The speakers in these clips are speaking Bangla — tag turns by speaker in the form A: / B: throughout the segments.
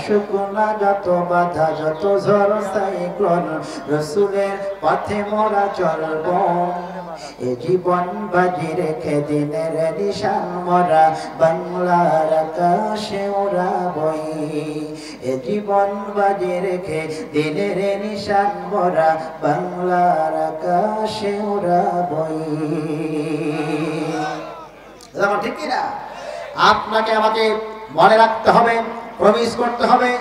A: আসুক না যত বাধা যত ঝড় সাইক্লোন রসুলের পথে মোরা চলব এ জীবন বাজি রেখে দিনের নিশান মোরা বাংলার আকাশে উড়াবই এ জীবন বাজি রেখে দিনের নিশান মোরা বাংলার আকাশে উড়াবই। ঠিক কিনা? আপনাকে আমাকে মনে রাখতে হবে, প্রমিস করতে হবে,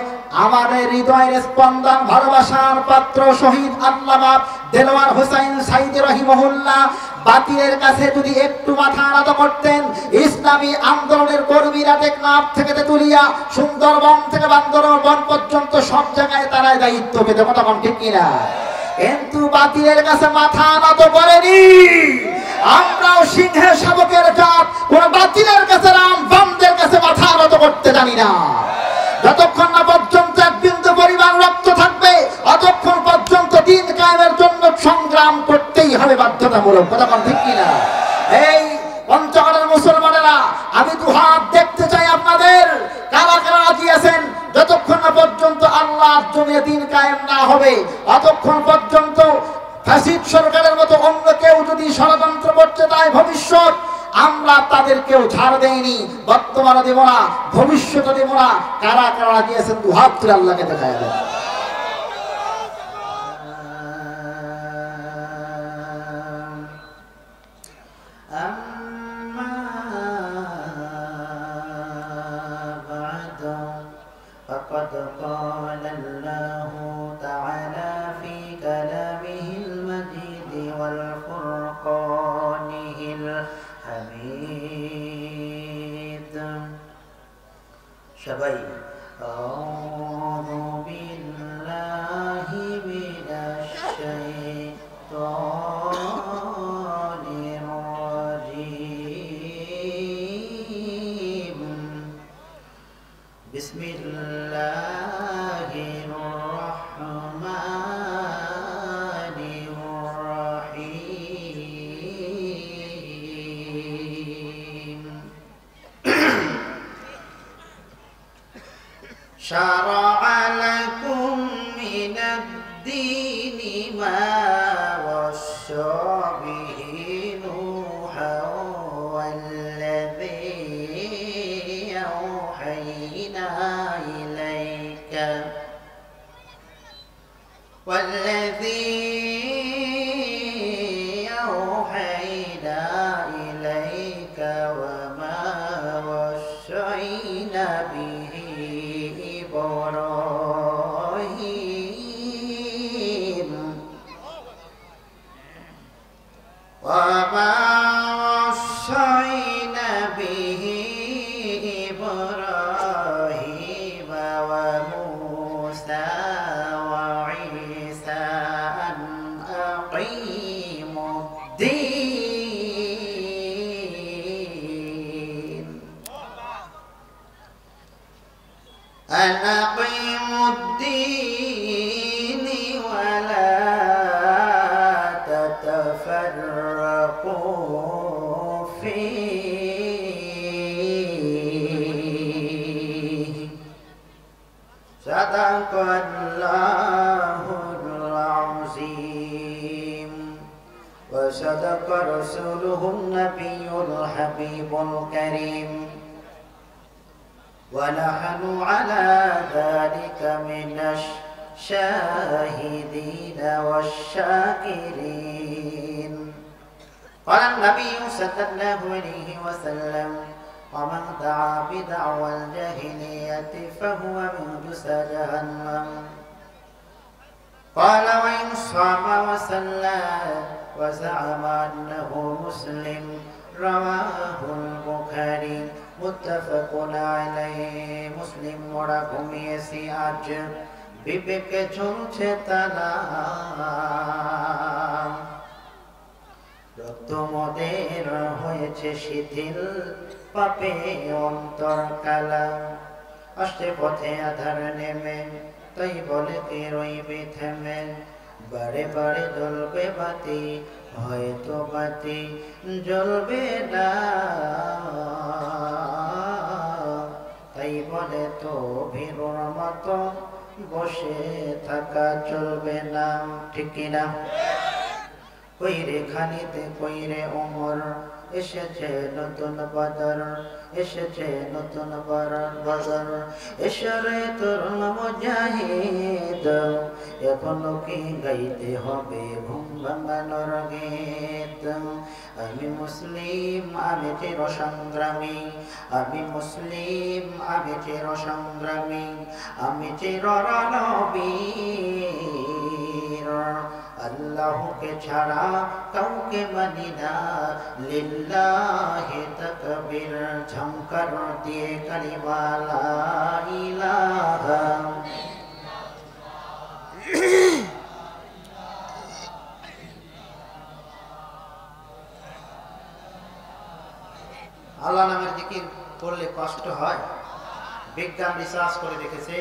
A: আমাদের হৃদয়ের স্পন্দন ভালোবাসার পাত্র শহীদ আল্লামা দেলোয়ার হোসেন সাইদি রহিমাহুল্লাহ বাতিলের কাছে যদি একটু মাথা নত করতেন, ইসলামী আন্দোলনের কর্মীরা টেকনাফ থেকে তেতুলিয়া সুন্দরবন থেকে বান্দরবন পর্যন্ত সব জায়গায় তারা দায়িত্ব পেতে, কথা বল ঠিক কিনা? কিন্তু বাতিলের কাছে মাথা নত করেনি। আমরাও সিংহের শাবকের জাত, কোন বাতিলের কাছে রাম বামদের কাছে মাথা নত করতে জানি না। যতক্ষণ না পর্যন্ত এক বিন্দু পরিমাণ রক্ত থাকবে ততক্ষণ পর্যন্ত দিন কায়েমের জন্য সংগ্রাম করতেই হবে বাধ্যতামূলক, কথা বল ঠিক কিনা? এই পঞ্চগড়ের মুসলমানেরা, আমি দুহাত দেখতে চাই আপনাদের, কারা কারা রাজি আছেন যতক্ষণ না পর্যন্ত আল্লাহর জমিনে দিন কায়েম না হবে ততক্ষণ পর্যন্ত ফ্যাসিস্ট সরকারের মতো অন্য কেউ যদি ষড়যন্ত্র করতে চায় ভবিষ্যৎ, আমরা তাদেরকেও ছাড় দেইনি, বর্তমানে দেব না, ভবিষ্যতে দেব না। কারা কারা দিয়েছেন দুহাত তুলে আল্লাহকে দেখায় দেন। সবাই আউযু বিল্লাহি মিনাশ শাইতানির রাজীম বিসমিল্লাহির রাহমানির রাহিম شرع لكم من الدين ما وصى به نوحا والذي أوحينا إليك وما وصينا به إبراهيم وموسى وعيسى أن أقيموا الدين ولا تتفرقوا فيه صدق الله العظيم وصدق رسوله النبي الحبيب الكريم ونحن على ذلك من الشاهدين والشاكرين. قال النبي صلى الله عليه وسلم ومن دعا بدعوى الجاهلية فهو من جسد جهنم. قال وإن صام وصلى وزعم أنه مسلم رواه البخاري متفق عليه. মুসলিম মোরা ঘুমিয়েছি আজ বিবেকে ঝুলছে তালা, রক্ত মোদের হয়েছে শিথিল পাপে অন্তর কালা, আসছে পথে আধার নেমে তাই বলে কে রইবে থেমে, বারে বারে জ্বলবে বাতি হয়তো বাতি জ্বলবে না, তাই বলে তো ভীরুর মতো বসে থাকা চলবে না, ঠিক কিনা? কইরে খালিদ কইরে ওমর, এসেছে নতুন বদর, এসেছে নতুন বদর, এসরে তরুণ মুজাহিদ, এখনো কি গাইতে হবে ঘুম ভাঙানোর গীত? আমি মুসলিম, আমি চির সংগ্রামী, আমি মুসলিম, আমি চির সংগ্রামী, আমি চির রণবীর, আল্লাহকে ছাড়া কাউকে মানি না, লিল্লাহি তাকবীর, ঝংকার দিয়ে কালিমা লা ইলাহা। আল্লাহ নামের জিকির করলে কষ্ট হয়? বিজ্ঞান রিসার্চ করে দেখেছে,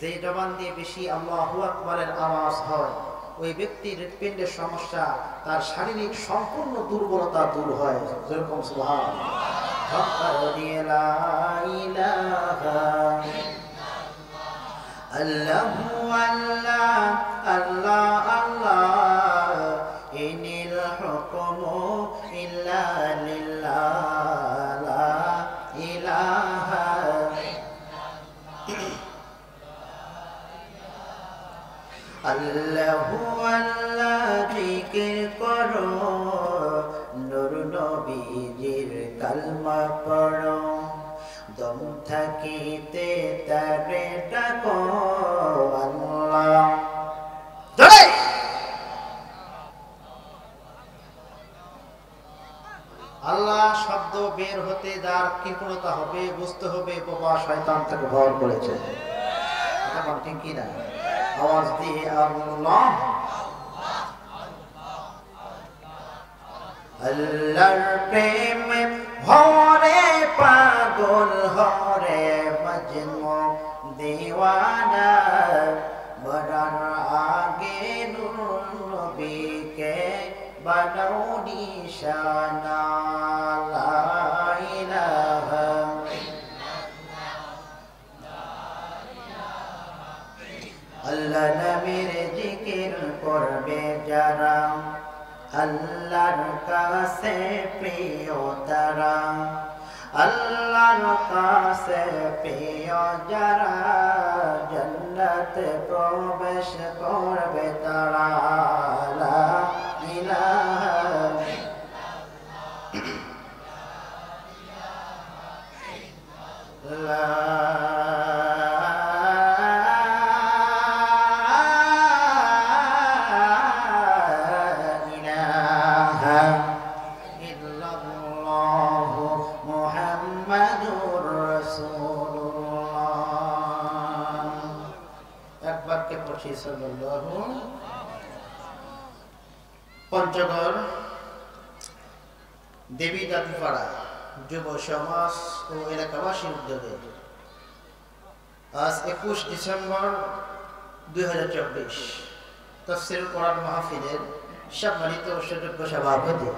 A: যে জবান দিয়ে বেশি আল্লাহু আকবারের আওয়াজ হয় ওই ব্যক্তির হৃৎপিণ্ডের সমস্যা, তার শারীরিক সম্পূর্ণ দুর্বলতা দূর হয়। যেরকম আল্লাহু আল্লাহ আল্লাহ আল্লাহ, ইনিল হুকমু ইল্লা লিল্লাহ, লা ইলাহা। আল্লাহু আল্লাহ জিকির করো, নূর নবীজির কালমা পড়ো, দম থাকিতে তারে ডাকো আল্লাহ। আল্লাহ শব্দ বের হতে যার কৃপণতা হবে, বুঝতে হবে বাবা শয়তান তাকে ভর করেছে। এখন ঠিক কি না? আওয়াজ দিয়ে আল্লাহ আল্লাহর প্রেমে ভরে পাগল হরে মজনু দিওয়ানা, মরার আগে নূর নবীকে বানাও নিশানা, লা ইলাহা। আল্লাহ নামের জিকির করবে যারা, আল্লাহর কাছে প্রিয় তারা, আল্লাহর কাছে প্রিয় যারা, জান্নাতে প্রবেশ করবে তারা, লা ইলাহা। পঞ্চগড় দেবী জাতিপাড়া যুব সমাজ ও এলাকাবাসীর উদ্যোগে আজ 21 ডিসেম্বর 2024 তাফসীরুল কোরআন মাহফিলের সম্মানিত সুযোগ্য সভাপতি,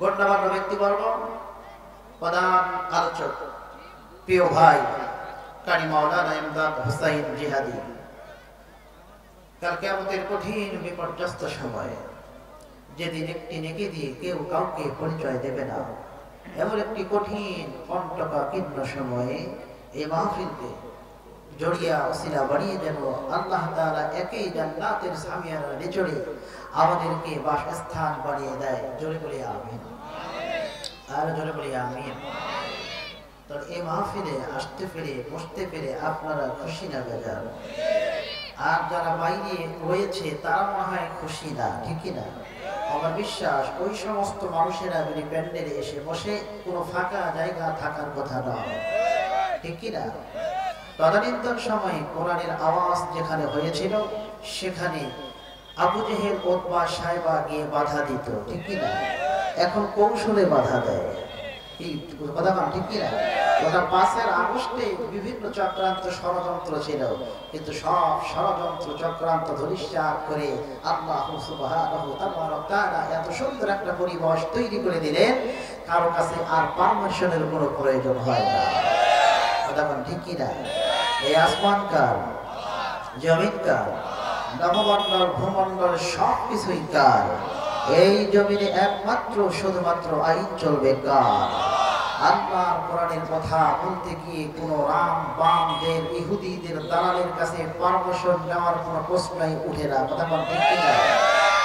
A: গণ্যমান্য ব্যক্তিবর্গ, প্রধান আলোচক, প্রিয় ভাই কারি মাওলানা ইমদাদ হুসাইন জিহাদি, কাল কিয়ামতের কঠিন বিপর্যস্ত সময়ে যেদিন একটি নেকি দিয়ে কেউ কাউকে পরিচয় দেবে না, এমন একটি কঠিন কণ্টকাকীর্ণ সময়ে এই মাহফিলকে জড়িয়া ওসিলা বানিয়ে যেন আল্লাহ তাআলা একই জান্নাতের সামিয়ার নিচড়ে আমাদেরকে বাসস্থান বানিয়ে দেয়। জোরে বলি আমিন, আর জোরে বলি আমিন। তো এই মাহফিলে আসতে পেরে বসতে পেরে আপনারা খুশি না বেজার? আর যারা বাইরে রয়েছে তারা মনে হয় খুশি না, ঠিকই না? আমার বিশ্বাস ওই সমস্ত মানুষেরা যদি প্যান্ডেলে এসে বসে কোনো ফাঁকা জায়গা থাকার কথা নয়, ঠিক কি না? তদানীন্তন সময়ে কোরআনের আওয়াজ যেখানে হয়েছিল সেখানে আবু জেহেল উতবা সাহেবা গিয়ে বাধা দিত, ঠিক কি না? এখন কৌশলে বাধা দেয়, কথা বল, ঠিক কি না? ওটা 5 আগস্টে বিভিন্ন চক্রান্ত ষড়যন্ত্র ছিল, কিন্তু সব ষড়যন্ত্র চক্রান্ত ধরিষ্যাৎ করে আল্লাহ সুবহানাহু ওয়া তাআলা এত সুন্দর একটা পরিবেশ তৈরি করে দিলেন, কারো কাছে আর পারমিশনের কোনো প্রয়োজন হয় না। তখন ঠিক কিনা? এই আসমান কার, জমিন কার, নবমণ্ডল ভূমণ্ডল সবকিছুই কার? এই জমিনে একমাত্র শুধুমাত্র আইন চলবে কার? আল্লাহর কোরআনের কথা বলতে গিয়ে কোন রাম বামদের ইহুদিদের দালালের কাছে পারমিশন নেওয়ার কোনো প্রশ্নই উঠে না। কথা বল ঠিক কিনা?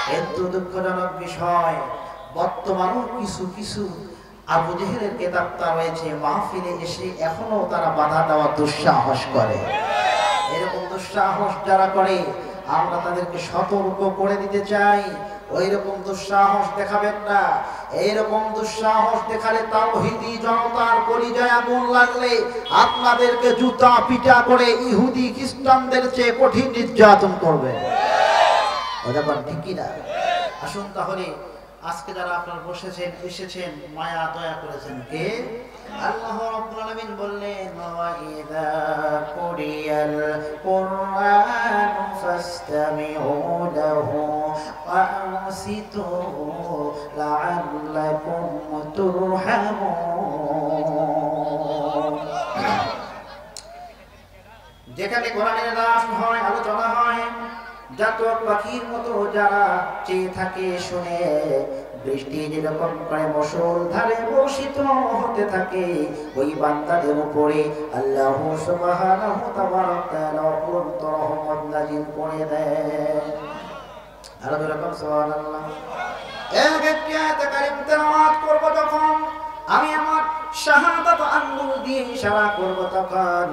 A: কিন্তু দুঃখজনক বিষয়, বর্তমানেও কিছু কিছু আবু জেহেলের কেতাবটা রয়েছে, মাহফিলে এসে এখনো তারা বাধা দেওয়ার দুঃসাহস করে। এরকম দুঃসাহস যারা করে আমরা তাদেরকে সতর্ক করে দিতে চাই, ওইরকম দুঃসাহস দেখাবেন না। এইরকম দুঃসাহস দেখালে তাওহীদি জনতার কলিজায় আগুন লাগলে আপনাদেরকে জুতা পিটা করে ইহুদি খ্রিস্টানদের চেয়ে কঠিন নির্যাতন করবে। ওটা ঠিক কি না? আসুন তাহলে আজকে যারা আপনারা বসেছেন এসেছেন মায়া দয়া করেছেন কে? আল্লাহ রাব্বুল আলামিন বললেন ওয়া ইযা কুরিয়াল কুরআন ফাসতামিউ লাহু ওয়া আনসিতু লাআল্লাকুম তুরহামুন। যেখানে কোরআনের দাস হয়, আলোচনা হয়, জাতক পাখির মতো যারা চেয়ে থাকে শুনে, বৃষ্টি যেরকম করে মুষল ধারে বর্ষিত হতে থাকে, ওই বান্দাদের উপরে আল্লাহ সুবহানাহু তাবারাক তাআলা অনন্ত রহমত নাযিল করে দেন। আর যেরকম সুবহানাল্লাহ। এক একটি আয়াত কারীম তেলাওয়াত করব যখন আমি আমার শাহাদাত আঙ্গুল দিয়ে ইশারা করব তখন,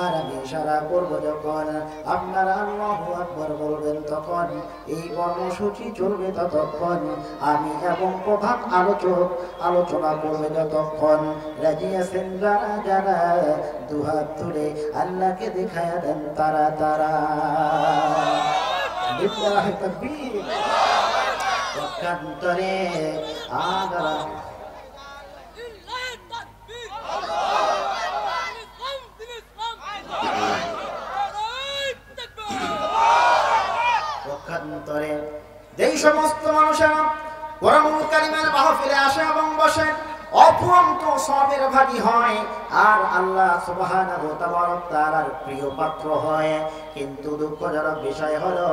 A: আর আমি ইশারা করব যখন আপনারা আল্লাহু আকবার বলবেন তখন, এই কর্মসূচি চলবে ততক্ষণ। আমি এবং প্রধান আলোচক আলোচনা করবে যতক্ষণ। রাজি আছেন যারা যারা দুহাত তুলে আল্লাহকে দেখায়া দেন তারা তারা। লিল্লাহি তাকবীর। পক্ষান্তরে আগারা পক্ষান্তরে যেই সমস্ত মানুষেরা কোরআনুল কারীমের মাহফিলে আসে এবং বসে অপূর্ণ সওয়াবের ভাগী হয় আর আল্লাহ সুবহানাহু ওয়া তাআলার প্রিয় পাত্র হয়। কিন্তু দুঃখজনক বিষয় হলো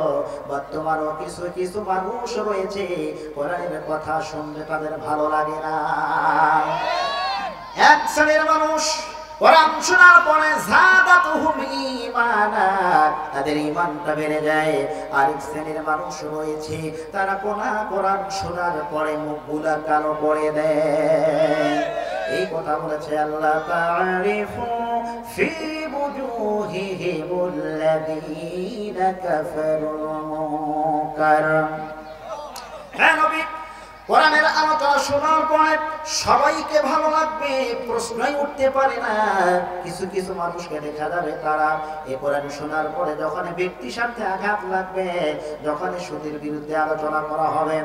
A: বর্তমানে কিছু কিছু মানুষ রয়েছে কোরআনের কথা শুনলে তাদের ভালো লাগে না। এক শ্রেণীর মানুষ কোরআন শোনার পরে যাদাতুহুম ঈমানা, তাদের ঈমানটা বেড়ে যায়। আরেক শ্রেণীর মানুষ রয়েছে তারা কোরআন শোনার পরে মুখগুলা কালো করে দেয়। এই কথা বলেছে আল্লাহ, তারিফু ফি বুজুহিহিমুল্লাযীনা কাফারুল মুনকার। হ্যাঁ নবী, কোরআনের আলোচনা শোনার পরে সবাইকে ভালো লাগবে প্রশ্নই উঠতে পারে না। কিছু কিছু মানুষকে দেখা যাবে তারা এই কোরআন শোনার পরে যখন ব্যক্তির সাথে আঘাত লাগবে, যখন সুদের বিরুদ্ধে আলোচনা করা হবে,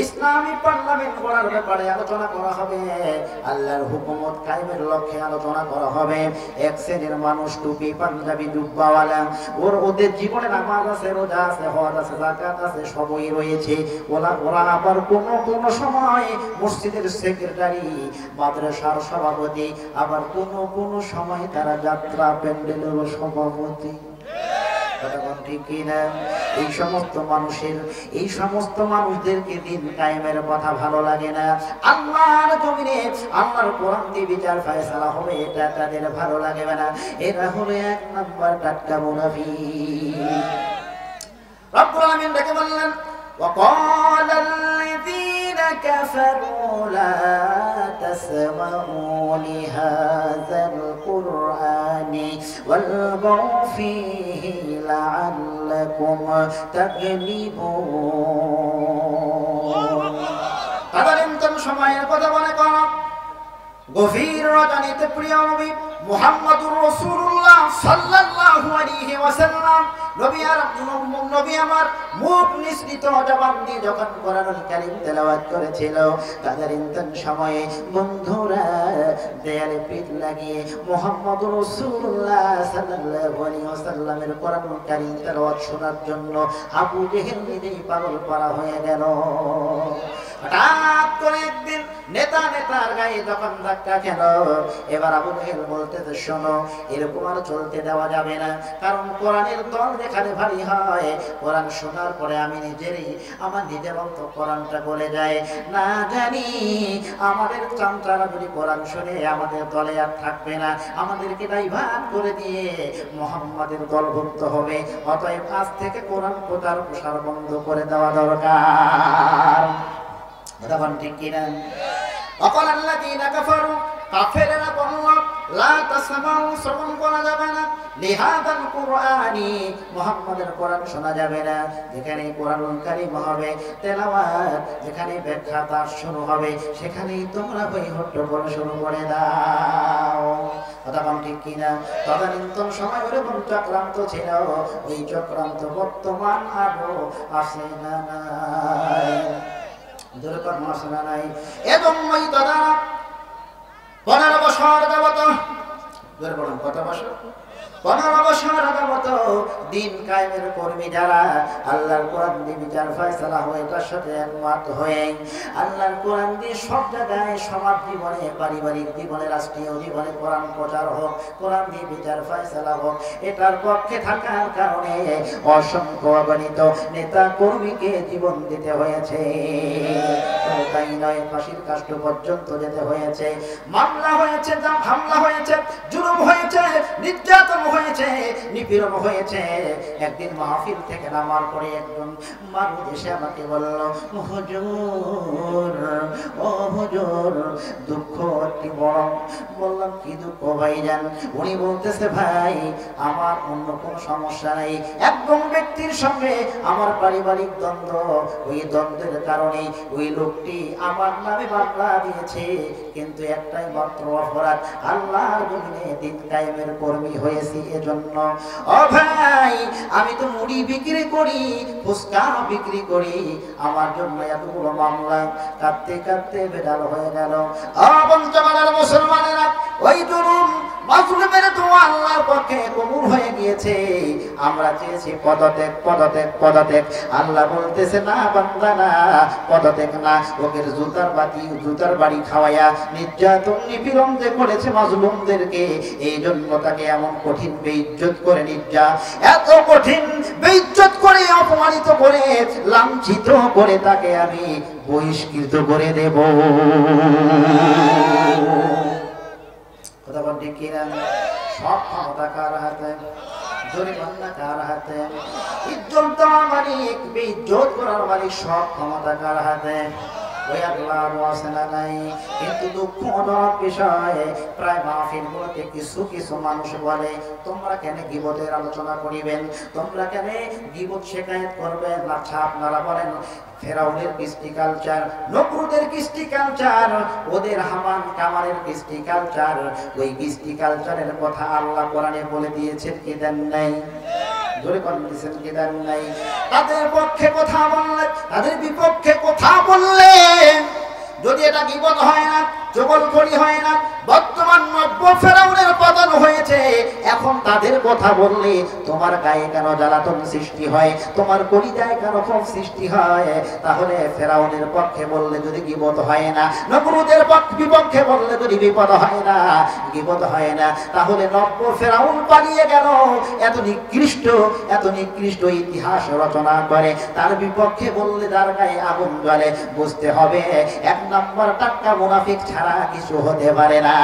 A: ইসলামী পার্লামেন্ট করার ব্যাপারে আলোচনা করা হবে, আল্লাহর হুকুমত কায়েমের লক্ষ্যে আলোচনা করা হবে, এক শ্রেণীর মানুষ টুপি পাঞ্জাবি জুব্বাওয়ালা, ওদের জীবনে নামাজ আছে, রোজা আছে, হজ আছে, যাকাত আছে, সবই রয়েছে। ওরা আবার কোনো সময় মসজিদের সেক্রেটারি, মাদ্রাসার সভাপতি, আবার কোনো সময় তারা যাত্রা প্যান্ডেলের সভাপতি। ঠিক কিনা? এই সমস্ত মানুষদেরকে দিন কায়েমের কথা ভালো লাগে না। আল্লাহর জমিনে আল্লাহর কোরআন দিয়ে বিচার ফয়সালা হবে, এটা তাদের ভালো লাগে না। এরা হলো এক নাম্বার টাটকা মুনাফিক। রব্বুল আলামিন ডেকে বললেন, وقال الذين كفروا لا تسمعوا لهذا القرآن والغوا فيه لعلكم تغلبون। তদানীন্তন সময়ের কথা মনে করো, গভীর রজনীতে প্রিয় নবী মুহাম্মদুর রাসূলুল্লাহ সাল্লাল্লাহু আলাইহি ওয়াসাল্লাম নবী আমার মুখ নিঃসৃত জবান দিয়ে যখন কোরআনুল কারীম তেলাওয়াত করেছিল, তাদের ইন্তন সময়ে বন্ধুরা দেয়ালে পিঠ লাগিয়ে মুহাম্মদুর রাসূলুল্লাহ সাল্লাল্লাহু আলাইহি ওয়াসাল্লামের কোরআনুল কারীম তেলাওয়াত শোনার জন্য আবু জেহেল নিজেই পাগল করা হয়ে গেল। হঠাৎ করে একদিন নেতার গায়ে যখন ধাক্কা খেল, এবার আবু জেহেল বলতেছে শোনো, এরকম আর চলতে দেওয়া যাবে না, কারণ কোরআনের দল যেখানে ভারী হয়, কোরআন শোনার পরে আমি আমার নিজের অন্ত কোরআনটা বলে যায়, না জানি আমাদের চামচারা যদি কোরআন শুনে আমাদের দলে আর থাকবে না, আমাদেরকে ডাইভার্ট করে দিয়ে মুহাম্মাদের দলভুক্ত হবে। অতএব আজ থেকে কোরআন প্রচার বন্ধ করে দেওয়া দরকার। তখন ঠিক কিনা? অকল আল্লাযীনা কাফারু, কাফেররা বলল লা তাসমাউ, শ্রবণ করা যাবে না, লিহাদাল কুরআনি, মুহাম্মাদের কোরআন শোনা যাবে না। যেখানে কোরআনুল কারীম হবে তেলাওয়াত, যেখানে ব্যাখ্যা তার শুরু হবে, সেখানেই তোমরা হই হট্টগোল শুরু করে দাও। তখন ঠিক কিনা? তদানীন্তন সময় ওরকম চক্রান্ত ছিল, ওই চক্রান্ত বর্তমান আরো আসে না নাই, দুর্গম আসে না নাই। এবং ওই দাদা 15 বছর যাবত, কত বছর? 15 বছর যাবত দিন কায়েমের কর্মী যারা আল্লাহর কোরআন দিয়ে বিচার ফয়সালা হয়, এটার সাথে একমত হয়ে আল্লাহর কোরআন দিয়ে সব জায়গায় সমাজ জীবনে, পারিবারিক জীবনে, রাষ্ট্রীয় জীবনে কোরআন প্রচার হোক, কোরআন দিয়ে বিচার ফয়সালা হোক, এটার পক্ষে থাকার কারণে অসংখ্য অগণিত নেতা কর্মীকে জীবন দিতে হয়েছে। তাই নয়, ফাঁসির কাষ্ঠ পর্যন্ত যেতে হয়েছে, মামলা হয়েছে, হামলা হয়েছে, জুলুম হয়েছে, নির্যাতন হয়েছে, নিপীড়ন হয়েছে। একদিন মাহফিল থেকে নামার পরে একজন মানুষ এসে আমাকে বলল, হুজুর, ও হুজুর, দুঃখ অতি বড়। বললাম কি দুঃখ ভাইজান? উনি বলতেছে ভাই, আমার অন্য কোনো সমস্যা নেই, একদম ব্যক্তির সঙ্গে আমার পারিবারিক দ্বন্দ্ব, ওই দ্বন্দ্বের কারণে ওই লোকটি আমার নামে মামলা দিয়েছে, কিন্তু একটাই মাত্র অপরাধ, আল্লাহর জমিনে দিন কায়েমের কর্মী হয়েছি এজন্য। ও ভাই, আমি তো মুড়ি বিক্রি করি, ফুচকা বিক্রি করি, আমার জন্য এতগুলো মামলা? কাঁদতে কাঁদতে বেদাল হয়ে গেল। পঞ্চমানের মুসলমানেরা, ওই জুলুম মাজলুমের দোয়া আল্লাহর পক্ষে কবুল হয়ে গিয়েছে। আমরা চেয়েছি পদত্যাগ, পদত্যাগ, পদত্যাগ। আল্লাহ বলতেছে না বান্দা, না পদত্যাগ না, ওকে জুতার বাড়ি খাওয়ায়া নির্যাতন নিপীড়ন যে করেছে মাজলুমদেরকে, এই জন্য তাকে এমন কঠিন বেইজ্জত করে, এত কঠিন বেইজ্জত করে, অপমানিত করে, লাঞ্ছিত করে তাকে আমি বহিষ্কৃত করে দেব। কথা বল ঠিক কিনা? সব ক্ষমতা কার হাতে? জরিমানা কার হাতে? ইজ্জত দেওয়ার মালিক, বেইজ্জত করার মালিক, সব ক্ষমতা কার হাতে? ওই আল্লাহর ওয়াসনা নাই। কিন্তু দুঃখজনক বিষয়, প্রায় মাহফিলগুলোতে কিছু মানুষ বলে, তোমরা কেন গীবতের আলোচনা করিবেন, তোমরা কেন গীবত শেখায়ত করবেন? আচ্ছা আপনারা বলেন, ফেরাউনের কৃষ্টি কালচার, নমরুদের কৃষ্টি কালচার, ওদের হামান কামারের কৃষ্টি কালচার, ওই কৃষ্টি কালচারের কথা আল্লাহ কোরআনে বলে দিয়েছেন কি দেন নাই? জোরে কন্ডিশন কি দেন নাই? তাদের পক্ষে কথা বললে, তাদের বিপক্ষে কথা বললে যদি এটা গীবত হয় না, জগলখড়ি হয় না, বর্তমান নব্য ফেরাউনের পতন হয়েছে, এখন তাদের কথা বললে তোমার গায়ে কেন জ্বালাতন সৃষ্টি হয়, তোমার কলিজায় কেন ক্ষোভ সৃষ্টি হয়? তাহলে ফেরাউনের পক্ষে বললে যদি গীবত হয় না, নমরুদের বিপক্ষে বললে যদি বিপদ হয় না, গীবত হয় না, তাহলে নব্য ফেরাউন পালিয়ে গেল, এত নিকৃষ্ট ইতিহাস রচনা করে, তার বিপক্ষে বললে তার গায়ে আগুন জ্বলে। বুঝতে হবে, এক নম্বর টাটকা মুনাফিক ছাড়া কিছু হতে পারে না।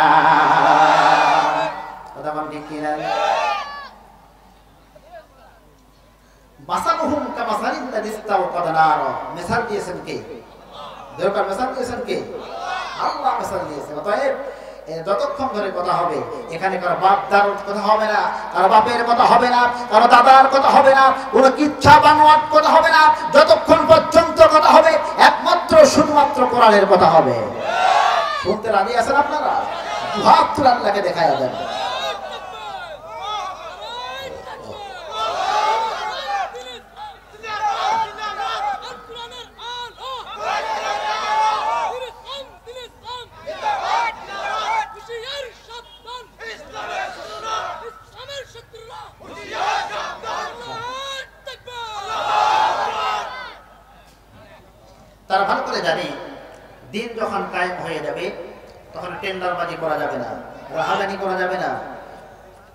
A: কথা বল ঠিক কিনা? মাসালুহুম কামাসালিল্লাযী ইসতাওকাদা নার, মিসাল দিয়েছেন কে? দরকার মিসাল দিয়েছেন কে? আল্লাহ মিসাল দিয়েছেন। অতএব যতক্ষণ ধরে কথা হবে, এখানে কারো বাপ দাদার কথা হবে না, কারো বাপের কথা হবে না, কারো দাদার কথা হবে না, কোনো কিচ্ছা বানোয়াট কথা হবে না, যতক্ষণ পর্যন্ত কথা হবে একমাত্র শুধুমাত্র কোরআনের কথা হবে। শুনতে রাজি আছেন আপনারা? হাত তুলে আল্লাহকে দেখায়া দেন। তারা ভালো করে জানে দিন যখন কায়েম হয়ে যাবে তখন টেন্ডারবাজি করা যাবে না, রাহাজানি করা যাবে না,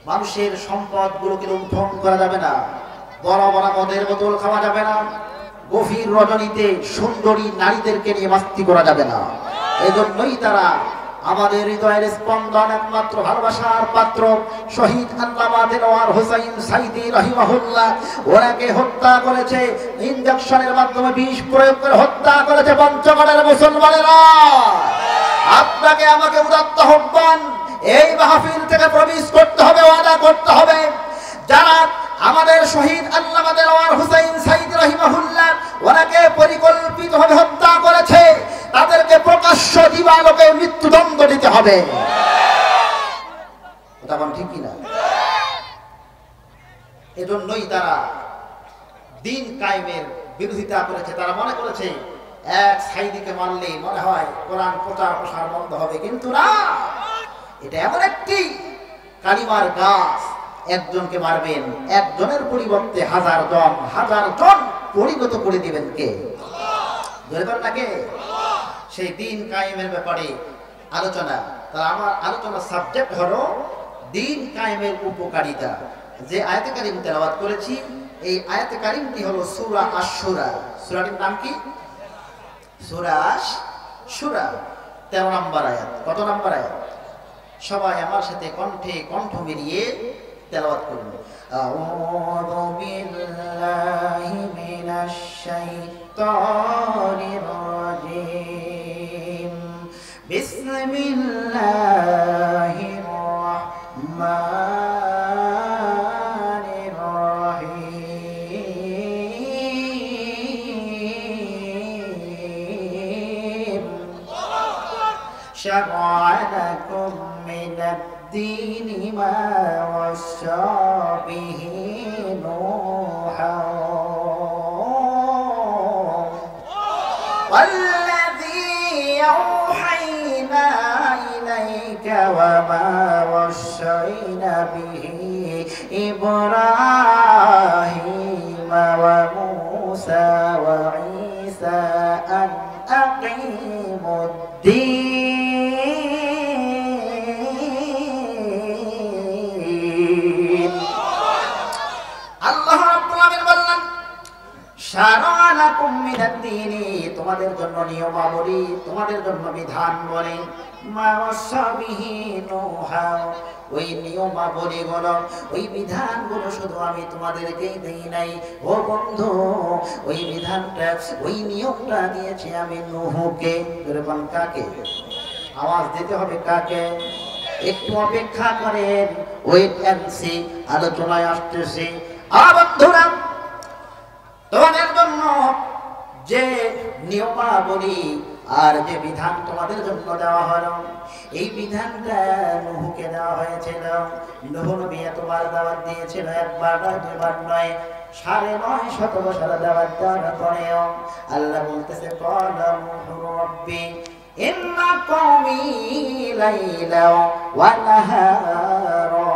A: মানুষের সম্পদগুলোকে লুণ্ঠন করা যাবে না, বড় বড় মদের বোতল খাওয়া যাবে না, গভীর রজনীতে সুন্দরী নারীদেরকে নিয়ে মাস্তি করা যাবে না। এজন্যই তারা আমাদের হৃদয়ের স্পন্দন, একমাত্র ভালোবাসার পাত্র শহীদ আল্লামা দেলোয়ার হোসাইন সাইদি রাহিমাহুল্লাহ, ওনাকে হত্যা করেছে, ইনজেকশনের মাধ্যমে বিষ প্রয়োগ করে হত্যা করেছে পঞ্চগড়ের মুসলমানেরা। আপনাকে আমাকে উদাত্ত আহ্বান, এই মাহফিল থেকে প্রবেশ করতে হবে, ওয়াদা করতে হবে, যারা আমাদের শহীদ আল্লামা দেলোয়ার হোসাইন সাইদি রাহিমাহুল্লাহ ওনাকে পরিকল্পিতভাবে হত্যা করেছে, তাদেরকে প্রকাশ্য দিবালোকে মৃত্যুদণ্ড দিতে হবে। তখন ঠিক কিনা? এজন্যই তারা দিন কায়েমের বিরোধিতা করেছে। তারা মনে করেছে এক সাইদিকে মারলে মনে হয় কোরআন প্রচার প্রসার বন্ধ হবে, কিন্তু না, এটা এমন একটি কালিমার গাছ, একজনকে মারবেন, একজনের পরিবর্তে হাজার জন পরিণত করে দিবেন কে? কে? সেই দিন কায়েমের ব্যাপারে আলোচনা। তাহলে আমার আলোচনার সাবজেক্ট হলো দিন কায়েমের উপকারিতা। যে আয়াতে কারিম তেলাওয়াত করেছি, এই আয়াতে কারিমটি হলো সূরা আশ-শূরা। সূরাটির নাম কি? সূরা আশ-শূরা, 13 নম্বর আয়াত। কত নম্বর আয়াত? সবাই আমার সাথে কণ্ঠে কণ্ঠ মিলিয়ে তেলাওয়াত করুন। আউযু বিল্লাহি মিনাশ শাইতানির রাজিম। বিসমিল্লাহির রাহমানির রাহিম। শারআ লাকুম মিনাদ الدين ما وصى به نوحا والذي أوحينا إليك وما وصينا به إبراهيم وموسى وعيسى أن أقيموا الدين তোমাদের জন্য নিয়মাবলী, তোমাদের জন্য বিধান বলে, ওই নিয়মাবলী গুলো, ওই বিধানগুলো শুধু আমি তোমাদেরকেই দেই নাই ও বন্ধু, ওই বিধানটা, ওই নিয়মটা দিয়েছি আমি নূহকে। এরকম কাকে? আওয়াজ দিতে হবে কাকে? একটু অপেক্ষা করেন, ওয়েট এন্ড সি, আলোচনায় আসতেছি। বন্ধুরা, তোমাদের জন্য যে নিয়মাবলী আর যে বিধান তোমাদের জন্য দেওয়া হলো, এই বিধানটা নূহকে দেওয়া হয়েছিল। নূহ নবী এতবার দাওয়াত দিয়েছিল, একবার নয়, দুবার নয়, 950 বছর দাওয়াত দেওয়ার পরেও আল্লাহ বলতেছে, ক্বালা নূহু রাব্বি ইন্না কওমি লাইলা ওয়া নাহারা।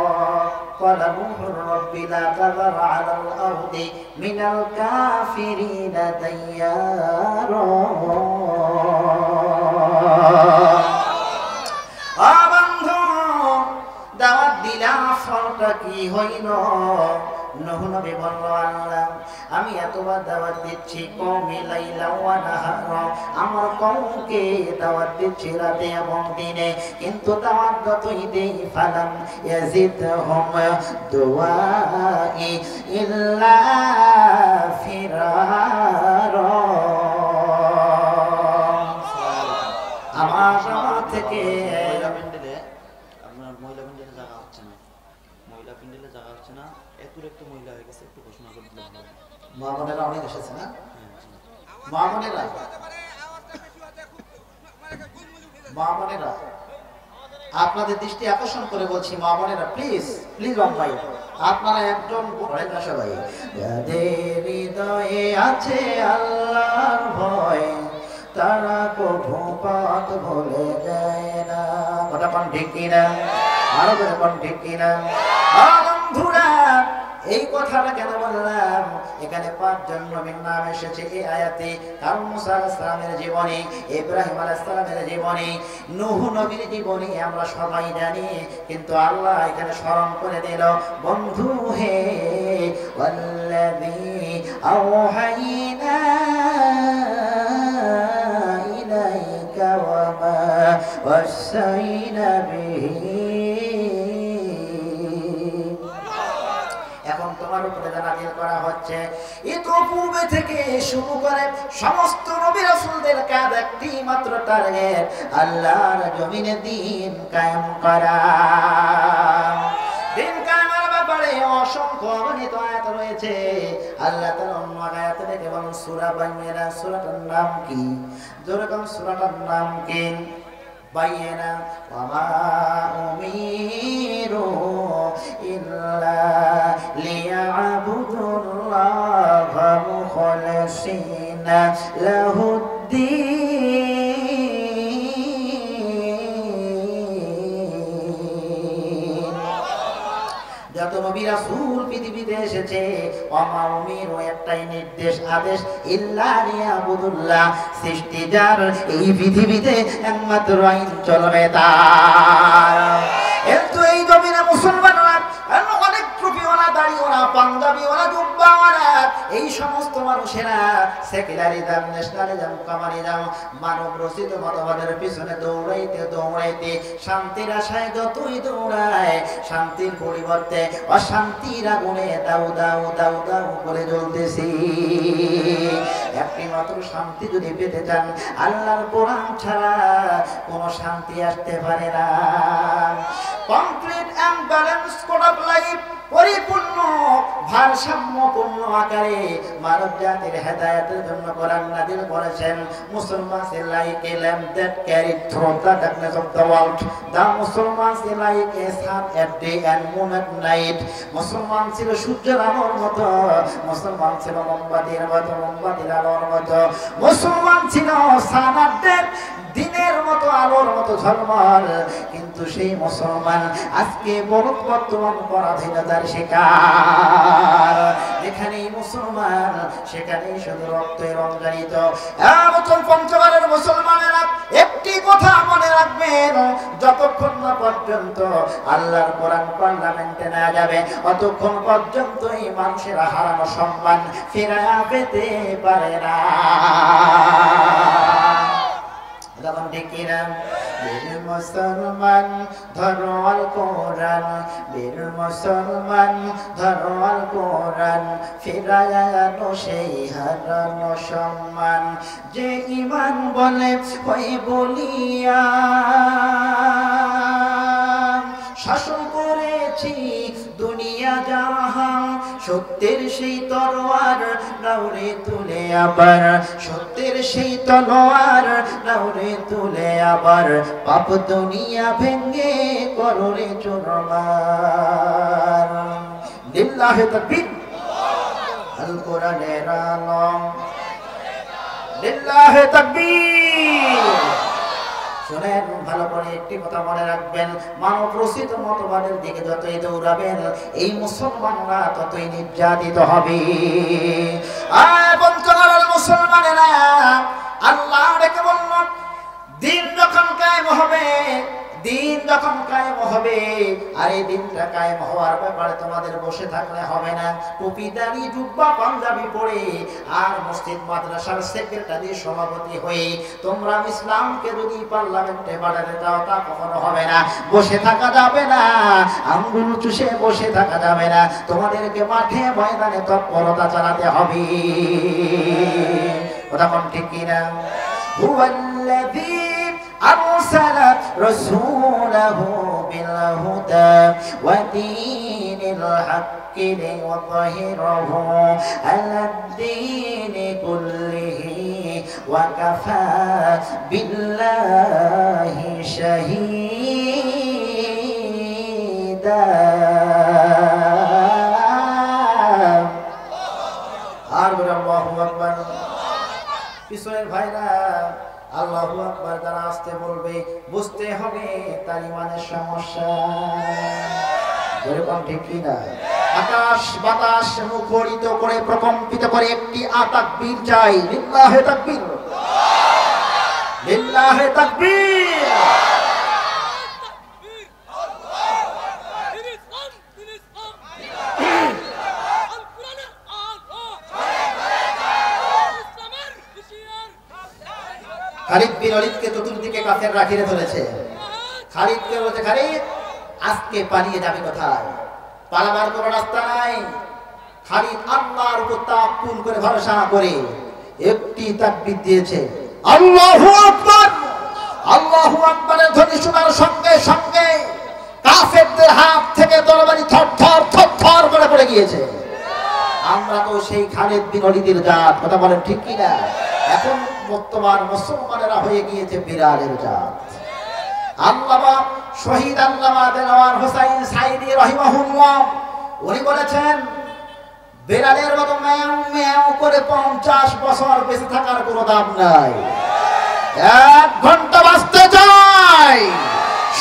A: قال نوح رب لا تذر على الأرض من الكافرين ديارا। বন্ধু, দাওয়াত দিলাম, ফলটা কি হইল? নূহ নবী বলল, আল্লাহ আমি এতবার দাওয়াত দিচ্ছি, কওমি লাইলা ওয়া নাহারা, আমার কওমকে দাওয়াত দিচ্ছি রাতে এবং দিনে, কিন্তু দাওয়াত যতই দেই ফালাম ইয়াজিদহুম দুআই ইল্লা ফিরারা। আমার থেকে আপনার মহিলা পিন্ডেলে জায়গা হচ্ছে না, মহিলা পিন্ডেলে জায়গা হচ্ছে না, একটু মহিলা হয়ে গেছে, একটু ঘোষণা করে দিলে ভালো। মা বোনেরা অনেক এসেছে না? মা বোনেরা, আপনাদের দৃষ্টি আকর্ষণ করে বলছি, মা বোনেরা প্লিজ প্লিজ ভাই, আপনারা একজন সবাই যাদের হৃদয়ে আছে আল্লাহর ভয়, তারা কভু পথ ভুলে যায় না। কথা কোন ঠিক কিনা? আরো কোন ঠিক কিনা? বন্ধুরা, এই কথাটা কেন বললাম? এখানে 5 জন নবীর নাম এসেছে এই আয়াতে। কারণ মুসা আলাইহিস সালামের জীবনী, ইব্রাহিম আলাইহিস সালামের জীবনী, নূহ নবীর জীবনী আমরা সবাই জানি, কিন্তু আল্লাহ এখানে স্মরণ করে দিল, বন্ধু হে ওয়াল্লাযী আওহাইনা ইলাইকা ওয়া মা ওয়াসাইনা বিহি। এখন তোমার উপরে নাযিল করা হচ্ছে, ইতোপূর্বে থেকে শুরু করে সমস্ত নবী রাসূলদের কাজ একটি মাত্র টার্গেট, আল্লাহর জমিনে দ্বীন কায়েম করা। দ্বীন কায়েমের ব্যাপারে অসংখ্য অগণিত আয়াত রয়েছে। আল্লাহ তাআলা অন্য আয়াতে দেখে বলেন সূরা বাইয়িনা, সূরাটার নাম কি? যেরকম সূরাটার নাম কি? বাইয়িনা। ওয়া মা উমিরু ইল্লা লিয়া'বুদুল্লাহা মুখলিসিনা লাহুদ্দীন। যত নবী রাসূল পৃথিবীতে এসেছে, ওয়া উমিরু একটাই নির্দেশ, আদেশ, ইল্লা লিয়া'বুদুল্লাহ, সৃষ্টি যার এই পৃথিবীতে একমাত্র আইন চলবে তার। কিন্তু এই জমিনে মুসলমানরা অনেক টুপিওয়ালা, দাড়িওয়ালা, পাঞ্জাবিওয়ালা, জুব্বাওয়ালা, এই সমস্ত মানুষেরা সেকুলারিজম, ন্যাশনালিজম, কমিউনিজম, মানব রচিত মতবাদের পিছনে দৌড়াইতে দৌড়াইতে শান্তির আশায় যতই দৌড়ায়, শান্তির পরিবর্তে অশান্তির আগুনে দাউ দাউ দাউ দাউ করে জ্বলতেছি। একটি মাত্র শান্তি যদি পেতে চান, আল্লাহর কোরআন ছাড়া কোনো শান্তি আসতে পারে না। Complete and balance code of life, পরিপূর্ণ ভারসাম্যপূর্ণ আকারে মানব জাতির হেদায়েতের জন্য কোরআন নাযিল করেছেন। Musalmans like a lamp that carried through the darkness of the world. The Musalmans like a sun at day and moon at night. মুসলমান ছিল সূর্যের আলোর মতো, মুসলমান ছিল মোমবাতির মতো, মোমবাতির আলোর মতো, মুসলমান ছিল সান এট ডে, দিনের মতো, আলোর মতো ঝলমল। কিন্তু সেই মুসলমান আজকে বর্তমান পরাধীনতার শিকার। যেখানেই মুসলমান সেখানেই শুধু রক্তে রঞ্জনিত। পঞ্চগড়ের মুসলমানেরা একটি কথা মনে রাখবেন, যতক্ষণ না পর্যন্ত আল্লাহর কোরআন পার্লামেন্টে না যাবে, অতক্ষণ পর্যন্ত এই মানুষেরা হারানো সম্মান ফিরে পেতে পারে না। বীর মুসলমান ধরো আল কোরআন, বীর মুসলমান ধরো আল কোরআন, ফিরায়ানো সেই হারানো সম্মান। যে ঈমান বলে ওই বলিয়া শাসন করেছি দুনিয়া জাহান, সত্যের সেই তলোয়ার নাওরে তুলে আবার, সত্যের সেই তলোয়ার নাওরে তুলে আবার, পাপ দুনিয়া ভেঙ্গে কররে চুরমার। লিল্লাহি তাকবীর। আল কোরআনের আলো, লিল্লাহি তাকবীর। শুনেন ভালো করে, একটি কথা মনে রাখবেন, মানব রচিত মতবাদের দিকে যতই দৌড়াবেন, এই মুসলমানরা ততই নির্যাতিত হবে। পঞ্চগড়ের মুসলমানেরা আল্লাহ ডেকে বলল, দিন যখন কায়েম হবে, দিন যখন কায়েম হবে, আর এই দিনটা কায়েম হওয়ার ব্যাপারে তোমাদের বসে থাকলে হবে না। টুপি, দাড়ি, জুব্বা, পাঞ্জাবি পরে আর মসজিদ মাদ্রাসার সেক্রেটারি, সভাপতি হয়ে তোমরা ইসলামকে যদি পার্লামেন্টে পাঠাতে চাও, তা কখনো হবে না। বসে থাকা যাবে না, আঙ্গুল চুষে বসে থাকা যাবে না, তোমাদেরকে মাঠে ময়দানে তৎপরতা চালাতে হবে। কথা কোন ঠিক কিনা? হুয়াল্লাযী أرسل رسوله بالهدى ودين الحق ليظهره على الدين كله وكفى بالله شهيدا। আল্লাহু আকবার। পিছনের ভাইরা আল্লাহু আকবার যারা আসতে বলবে, বুঝতে হবে তার ইমানের সমস্যা। যেরকম ঠিক কিনা? আকাশ বাতাস মুখরিত করে প্রকম্পিত করে একটি তাকবীর চাই। লিল্লাহে তাকবীর, লিল্লাহে তাকবীর। খালিদ বিন ওয়ালিদকে চতুর্দিকে কাফের রাখিয়ে ধরেছে। খালিদকে বলছে, খালিদ আজকে পালিয়ে যাবে কোথায়? পালাবার কোনো রাস্তা নাই। খালিদ আল্লাহর উপর তাওয়াক্কুল করে ভরসা করে একটি তাকবীর দিয়েছে, আল্লাহু আকবার। আল্লাহু আকবারের ধ্বনি শোনার সঙ্গে সঙ্গে কাফেরদের হাত থেকে তরবারি থরথর থরথর করে পড়ে গিয়েছে। আমরা তো সেই খালিদ বিন ওয়ালিদের জাত, কথা বলেন ঠিক কি না? এখন বর্তমান মুসলমানেরা হয়ে গিয়েছে বিড়ালের জাত। আল্লামা শহীদ আল্লামা দেলোয়ার হোসাইন সাইদি রাহিমাহুল্লাহ উনি বলেছেন, বিড়ালের মতো ম্যাও ম্যাও করে 50 বছর বেঁচে থাকার কোনো দাম নাই। 1 ঘন্টা বাঁচতে চাই,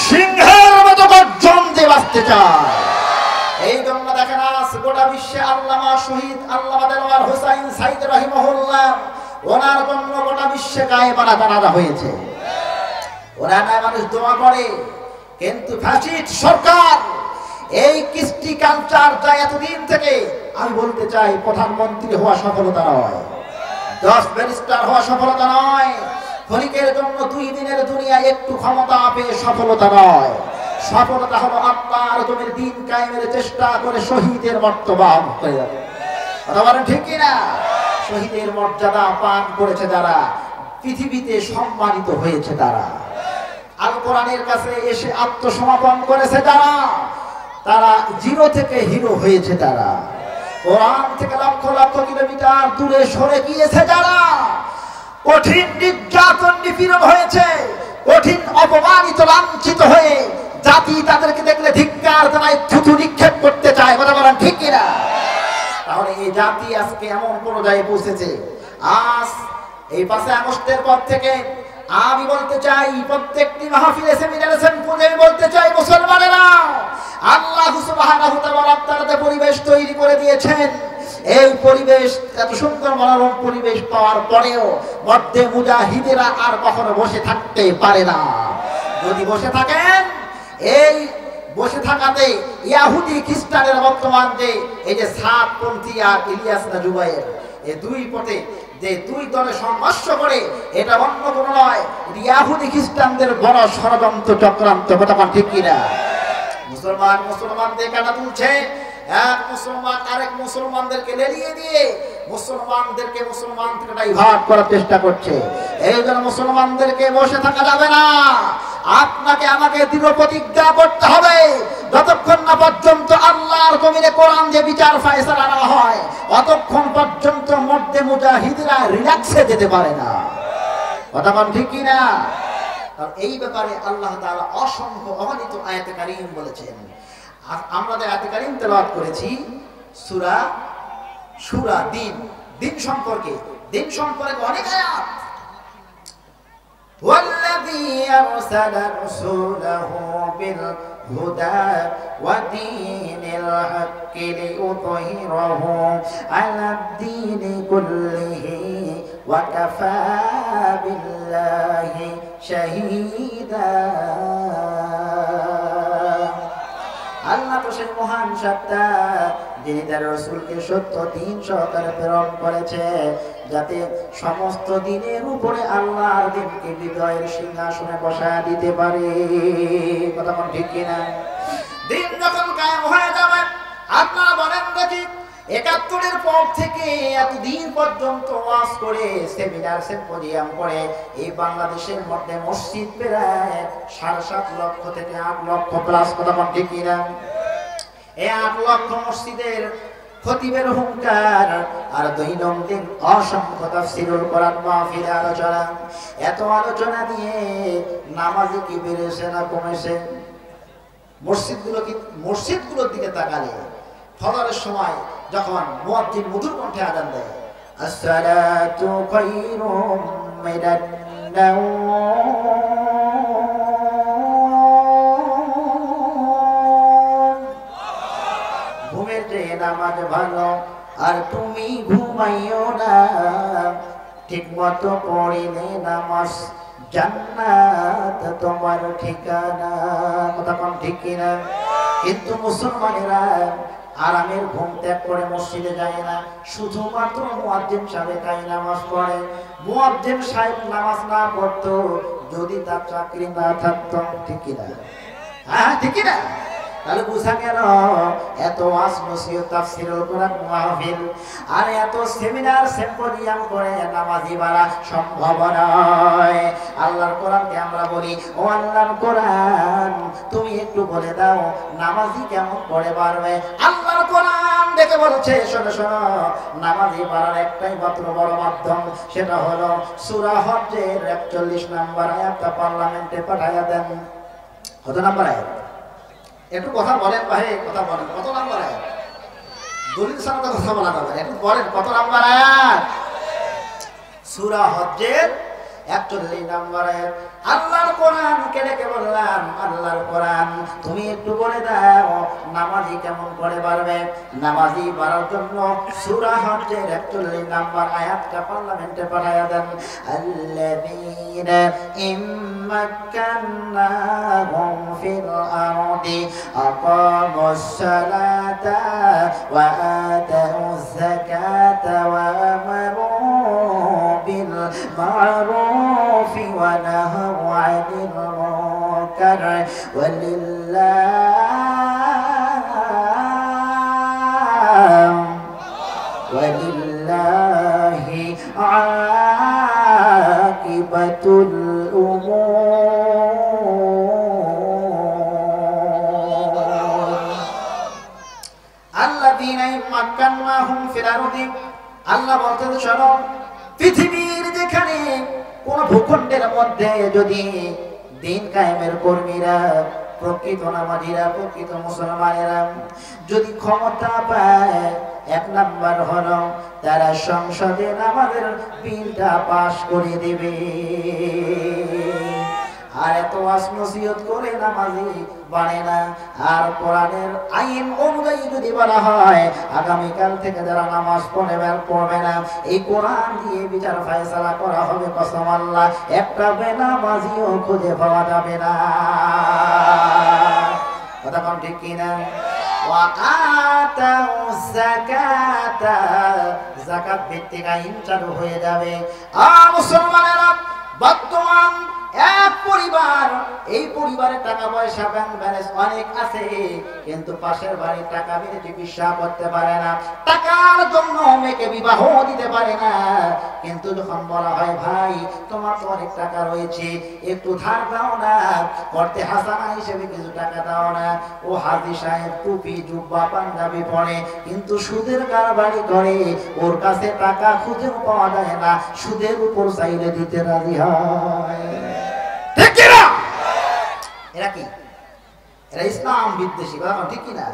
A: সিংহের মতো গর্জন দিয়ে বাঁচতে চাই। এই জন্য দেখেন আজ গোটা বিশ্বে আল্লামা শহীদ আল্লামা দেলোয়ার হোসাইন সাইদি রাহিমাহুল্লাহ ওনার জন্য গোটা বিশ্বে গায়েবানা জানাজা হয়েছে। ওরা না মানুষ দোয়া করে, কিন্তু ফ্যাসিস্ট সরকার এই কৃষ্টি কালচার যা এতদিন থেকে, আমি বলতে চাই প্রধানমন্ত্রী হওয়া সফলতা নয়, 10 ব্যারিস্টার হওয়া সফলতা নয়, ক্ষণিকের জন্য 2 দিনের দুনিয়ায় একটু ক্ষমতা পেয়ে সফলতা নয়। সফলতা হলো আল্লাহর জমির দ্বীন কায়েমের চেষ্টা করে শহীদের মর্তবা করে যাবে। কথা বলেন ঠিক কি না? শহীদের মর্যাদা পান করেছে যারা, পৃথিবীতে সম্মানিত হয়েছে তারা, আল কোরআনের কাছে এসে আত্মসমর্পণ করেছে যারা, তারা জিরো থেকে হিরো হয়েছে তারা, কোরআন থেকে লক্ষ লক্ষ কিলোমিটার দূরে সরে গিয়েছে যারা, কঠিন নির্যাতন নিপীড়ন হয়েছে, কঠিন অপমানিত লাঞ্ছিত হয়ে জাতি তাদেরকে দেখলে ধিক্কার জানায়, থুতু নিক্ষেপ করতে চায়। কথা বলেন ঠিক কিনা? তাহলে এই জাতি আজকে এমন পর্যায়ে পৌঁছেছে। আজ এই 5 আগস্টের পর থেকে আমি বলতে চাই, প্রত্যেকটি মাহফিলে সেমিনারে সেমিনারে বলতে চাই, মুসলমানেরা আল্লাহ সুবহানাহু ওয়া তাআলা আপনাদের পরিবেশ তৈরি করে দিয়েছেন। এই পরিবেশ, এত সুন্দর মনোরম পরিবেশ পাওয়ার পরেও মধ্যে মুজাহিদেরা আর কখনো বসে থাকতে পারে না। যদি বসে থাকেন, এই বসে থাকাতে ইহুদি খ্রিস্টানের বর্তমান যে এই যে সাতপন্থী আর ইলিয়াস না জুবায়ের, এই 2 পথে যে 2 দলে সংঘর্ষ করে, এটা অন্য কোনো নয়, ইহুদি খ্রিস্টানদের বড় ষড়যন্ত্র চক্রান্ত। কথা ঠিক কিনা? মুসলমানদের কাটা তুলছে, এক মুসলমান আরেক মুসলমানদেরকে লেলিয়ে দিয়ে মুসলমানদেরকে মুসলমান থেকে ডাইভার্ট করার চেষ্টা করছে। এই জন্য মুসলমানদেরকে বসে থাকা যাবে না। আপনাকে আমাকে দৃঢ় প্রতিজ্ঞা করতে হবে, যতক্ষণ না পর্যন্ত আল্লাহর জমিনে কোরআন যে বিচার ফয়সালা না হয়, ততক্ষণ পর্যন্ত মধ্যে মুজাহিদরা রিল্যাক্সে যেতে পারে না। কথা বল ঠিক কি না? আর এই ব্যাপারে আল্লাহ তাআলা অসংখ্য অগণিত আয়াতে কারীম বলেছেন। আমরা যে আয়াতে কারীম তেলাওয়াত করেছি সূরা দিন সম্পর্কে অনেক আয়াত। ওয়াল্লাযী আরসালা রাসূলাহু বিল হুদা ওয়া দীনিল হাক্কি লিইয়ুযহিরাহু আলাদ দীনি কুল্লিহি ওয়া কাফা বিল্লাহি শাহীদা। আল্লাহ তো সেই মহান সত্তা, যিনি তার রাসূলকে সত্য দ্বীন সহকারে প্রেরণ করেছে, যাতে সমস্ত দিনের উপরে আল্লাহর দ্বীনকে হৃদয়ের সিংহাসনে বসায় দিতে পারে। কথা কোন ঠিক কিনা? দিন যখন কায়েম হয়ে যাবে, আপনারা বলেন দেখি, 71-এর পর থেকে এতদিন পর্যন্ত ওয়াজ করে, সেমিনার সিম্পোজিয়াম করে, এই বাংলাদেশের মধ্যে মসজিদ প্রায় 7.5 লক্ষ থেকে 8 লক্ষ প্লাস। কথা কোন ঠিক কিনা? এই 8 লক্ষ মসজিদের খতিবের হুঙ্কার আর দৈনন্দিন অসংখ্য তাফসীরুল কোরআন মাহফিল আলোচনা, এত আলোচনা দিয়ে নামাজি কি বেড়েছে না কমেছে? মসজিদগুলোর দিকে তাকালে ফজরের সময় যখন মুয়াজ্জিন মধুর কণ্ঠে আযান দেয়, আসসালাতু খায়রুম মিনান নাওম, ঘুমের যে নামাজ ভালো আর তুমি ঘুমাইও না, ঠিক মতো পড়িলে নামাজ জান্নাত তোমার ঠিকানা। কথা কোন ঠিক কিনা? কিন্তু মুসলমানেরা আরামের ঘুম ত্যাগ করে মসজিদে যায় না, শুধুমাত্র মুয়াজ্জিন সাহেব তাই নামাজ পড়ে। মুয়াজ্জিন সাহেব নামাজ না পড়তো যদি তার চাকরি না থাকতো, ঠিক কিনা? হ্যাঁ ঠিক কিনা? তাহলে বুঝা গেল এত ওয়াজ নসিহত তাফসীরুল কোরআন মাহফিল আর এত সেমিনার সিম্পোজিয়াম করে নামাজি বাড়া সম্ভব নয়। আল্লাহর কোরআনকে আমরা বলি, ও আল্লাহর কোরআন তুমি একটু বলে দাও নামাজি কেমন করে পারবে। আল্লাহর কোরআন দেখে বলছে, শোনো শোনো, নামাজি বাড়ার একটাই মাত্র বড় মাধ্যম, সেটা হলো সূরা হজ্জের 41 নম্বর আয়াতটা পার্লামেন্টে পাঠায়া দেন। কত নম্বর আয়াত? একটু কথা বলেন ভাই, কথা বলেন, কত নাম্বার আয়াত? দলিল সাথে কথা বলা যাবে, একটু বলেন কত নাম্বার আয়াত? সূরা হজ্জের 41 নাম্বার আয়াত। আল্লাহর কোরআন কে ডেকে বললাম, আল্লাহর কোরআন তুমি একটু বলে দাও নামাজি কেমন করে পারবে। নামাজি বাড়ার জন্য সূরা হজ্জের 41 নাম্বার আয়াতটা পার্লামেন্টে পাঠায়া দেন। আল্লাযীনা ইম্মাক্কান্নাহুম ফিল আরদি আকামুস সালাতা ওয়া আতাউয যাকাতা ওয়া আমারু বিল মা'রুফি ওয়া নাহাউ আনিল মুনকার ওয়ালিল্লাহি আকিবাতুল উমুর। আল্লাযীনা ইম্মাক্কান্নাহুম ফিল আরদি, আল্লাহ বলতেন শোনো, পৃথিবীর যেখানে কোন ভূখণ্ডের মধ্যে যদি দিন কায়েমের কর্মীরা, প্রকৃত নামাজিরা, প্রকৃত মুসলমানেরা যদি ক্ষমতা পায়, এক নাম্বার হলো তারা সংসদে আমাদের বিলটা পাশ করে দেবে। আর এত ওয়াজ নসিহত করে নামাজি বাড়ে না। আর কোরআনের আইন অনুযায়ী যদি বলা হয় আগামীকাল থেকে যারা নামাজ পড়বে না, এই কোরআন দিয়ে বিচার ফয়সালা করা হবে, কসম আল্লাহ একটা বেনামাজিও খুঁজে পাওয়া যাবে না। কথা কোন ঠিক কিনা? ওয়া আতাউয যাকাতা, যাকাত ভিত্তিক আইন চালু হয়ে যাবে। মুসলমানেরা বর্তমান এক পরিবার, এই পরিবারের টাকা পয়সা ব্যাংক ব্যালেন্স অনেক আছে, কিন্তু পাশের বাড়ির টাকা দিয়ে চিকিৎসা করতে পারে না, টাকার জন্য মেয়েকে বিবাহ দিতে পারে না। কিন্তু যখন বলা হয় ভাই তোমার তো অনেক টাকা রয়েছে, একটু ধার দাও না, করতে হাসানা হিসেবে কিছু টাকা দাও না, ও হাজি সাহেব টুপি জুব্বা পাঞ্জাবি পরে কিন্তু সুদের কারবারি করে, ওর কাছে টাকা খুঁজে পাওয়া যায় না, সুদের উপর চাইলে দিতে রাজি হয়। ঠিক কিনা? এরা কি? এরা ইসলাম বিদ্বেষী, ঠিক কিনা?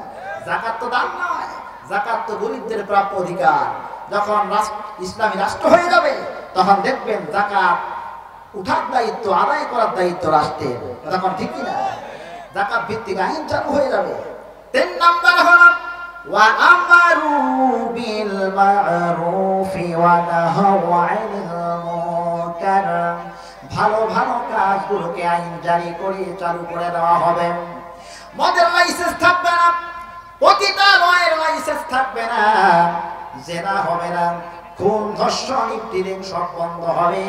A: যাকাত তো দান নয়, যাকাত তো গরিবদের প্রাপ্য অধিকার। যখন ইসলামী রাষ্ট্র হয়ে যাবে তখন দেখবেন যাকাত উঠার দায়িত্ব, আদায় করার দায়িত্ব রাষ্ট্রের। তখন ঠিক কিনা? যাকাত ভিত্তিক আইন চালু হয়ে যাবে। 3 নাম্বার হলো ওয়া আমারু বিল মা'রুফি ওয়া নাহাউ আনিল মুনকার, ভালো ভালো কাজগুলোকে আইন জারি করে চালু করে দেওয়া হবে। মদের লাইসেন্স থাকবে না, পতিতালয়ের লাইসেন্স থাকবে না, জেনা হবে না, খুন ধর্ষণ ইত্যাদি সব বন্ধ হবে,